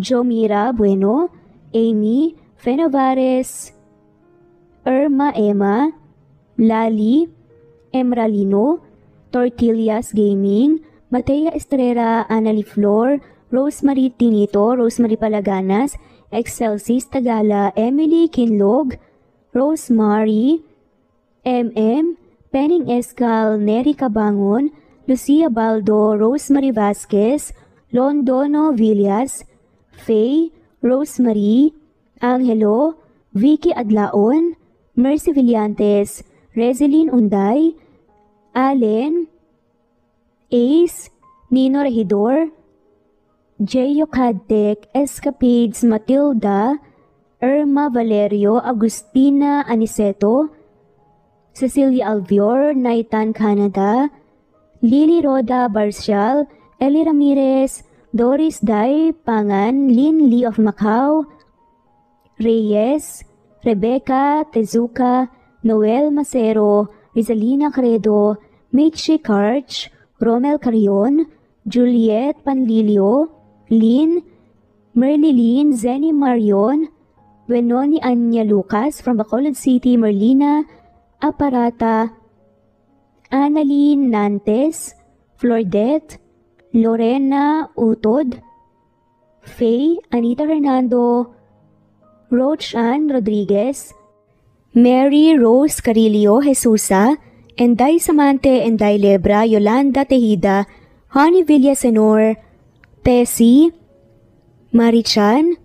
Jomira Bueno, Amy Fenavares, Irma Emma, Lali Emralino, Tortillas Gaming, Matea Estrera, Annalie Flor, Rosemary Tinito, Rosemary Palaganas, Excelsis Tagala, Emily Kinlog, Rosemary, Penning Escal, Neri Cabangon, Lucia Baldo, Rosemary Vasquez, Londono Villas, Faye, Rosemary, Angelo, Vicky Adlaon, Mercy Villantes, Rezeline Unday, Allen, Ace, Nino Regidor, Jeyo Cadtec, Escapades Matilda, Irma Valerio, Agustina Aniceto, Cecilia Alvior, Naitan Canada, Lily Roda Barcial, Eli Ramirez, Doris Day Pangan, Lynn Lee of Macau, Reyes, Rebecca Tezuka, Noel Macero, Rizalina Credo, Mitchie Karch, Romel Carion, Juliet Panlilio, Lynn, Merlilyn Zenny Marion, Wenoni Anya Lucas from Bacolod City, Merlina Aparata, Annalyn Nantes, Flordette, Lorena Utod, Faye, Anita Hernando, Roach Ann Rodriguez, Mary Rose Carillo Jesusa, Enday Samante Enday Lebra, Yolanda Tejida, Honey Villasenor, Tessie, Marichan,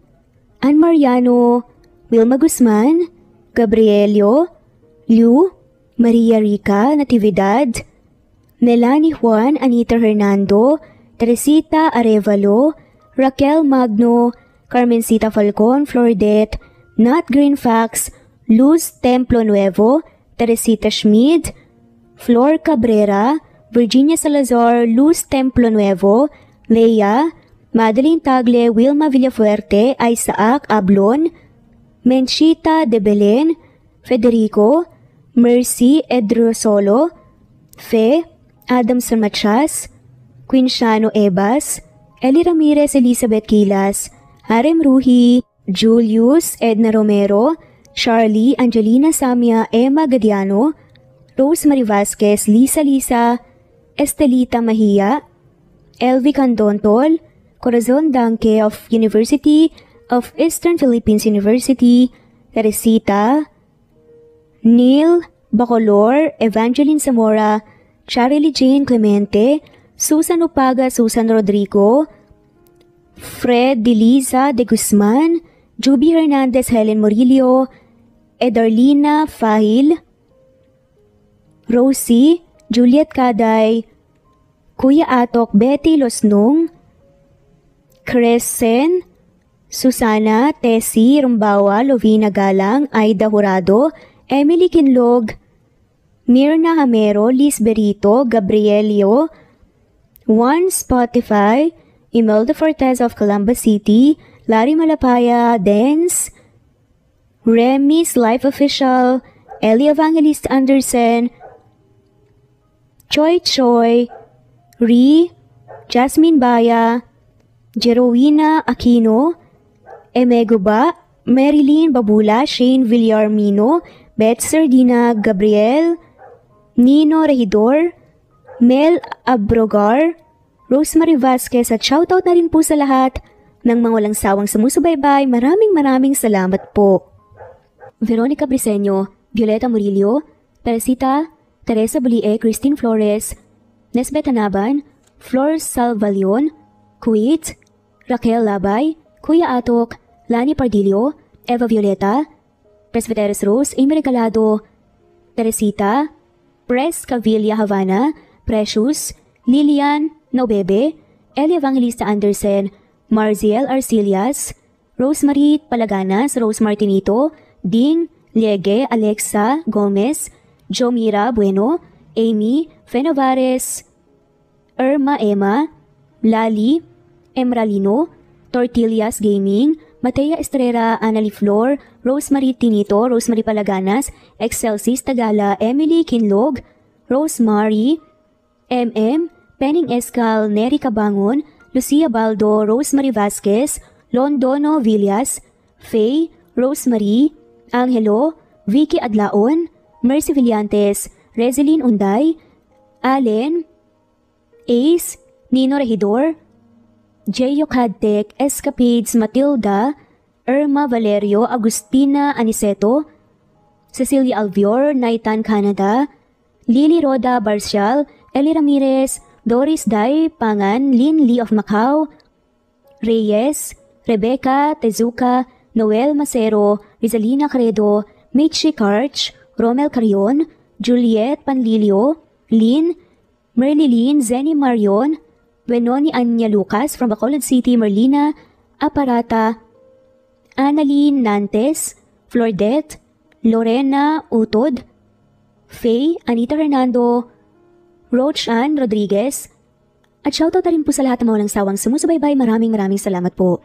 Ann Mariano, Wilma Guzman, Gabrielio, Liu, Maria Rica Natividad, Melanie Juan, Anita Hernando, Teresita Arevalo, Raquel Magno, Carmencita Falcon, Flordette, Nat Greenfax, Luz Templo Nuevo, Teresita Schmid, Flor Cabrera, Virginia Salazar, Luz Templo Nuevo, Leia, Madeline Tagle, Wilma Villafuerte, Isaac Ablon, Menchita de Belen, Federico, Mercy Edrosolo, Fe, Adam Samachas, Quinshano Ebas, Eli Ramirez Elizabeth Kilas, Harem Ruhi, Julius Edna Romero, Charlie Angelina Samia Emma Gadiano, Rosemary Vasquez, Lisa, Estelita Mahia, Elvi Candontol, Corazon Danke of University of Eastern Philippines University, Teresita, Neil Bacolor, Evangeline Zamora, Charlie Jane Clemente, Susan Upaga, Susan Rodrigo, Fred Deliza de Guzman, Juby Hernandez, Helen Murillo, Edarlina Fahil, Rosie, Juliet Kaday, Kuya Atok, Betty Losnong, Crescen, Susana, Tessie, Rumbawa, Lovina Galang, Aida Jurado, Emily Kinlog, Mirna Hamero, Liz Berito, Gabrielio, Juan Spotify, Imelda Fortes of Calamba City, Larry Malapaya, Dance, Remy's Life Official, Ellie Evangelist Anderson, Choi, Ri, Jasmine Baya, Jerowina Aquino, Emeguba, Marilyn Babula, Shane Villarmino, Beth Sardina, Gabriel, Nino Regidor, Mel Abrogar, Rosemary Vasquez at shoutout na rin po sa lahat ng mga walang sawang sumusubaybay. Maraming salamat po. Veronica Briseño, Violeta Murillo, Teresita, Teresa Bulie, Christine Flores, Nesbeth Anaban, Flor Salvalion, Kuwait, Raquel Labay, Kuya Atok, Lani Pardillo, Eva Violeta, Presbyteros Rose, Amy Regalado, Teresita, Pres Cavilla Havana, Precious, Lilian Naubebe, Eli Evangelista Anderson, Marziel Arcilias, Rosemary Palaganas, Rose Martinito, Ding Liege, Alexa Gomez, Jomira Bueno, Amy Fenovares, Irma Emma, Lali Emralino, Tortillas Gaming, Matea Estrera, Annalie Flor, Rosemary Tinito, Rosemary Palaganas, Excelsis Tagala, Emily Kinlog, Rosemary, Penning Escal, Neri Cabangon, Lucia Baldo, Rosemary Vasquez, Londono Villas, Faye, Rosemary, Angelo, Vicky Adlaon, Mercy Villantes, Rezeline Unday, Allen, Ace, Nino Regidor, Jeyo Cadtec, Escapades Matilda, Irma Valerio, Agustina Aniceto, Cecilia Alvior, Naitan, Canada, Lily Roda Barcial, Eli Ramirez, Doris Day Pangan, Lynn Lee of Macau, Reyes, Rebecca Tezuka, Noel Macero, Rizalina Credo, Mitchie Karch, Romel Carion, Juliet Panlilio, Lynn, Merlilyn Zenny Marion, Benoni Anya Lucas from Bacolod City, Merlina Aparata, Annalyn Nantes, Flordette, Lorena Utod, Faye, Anita Hernando, Roach Ann Rodriguez, at shoutout na rin po sa lahat ng mga walang sawang sumusubaybay. Maraming salamat po.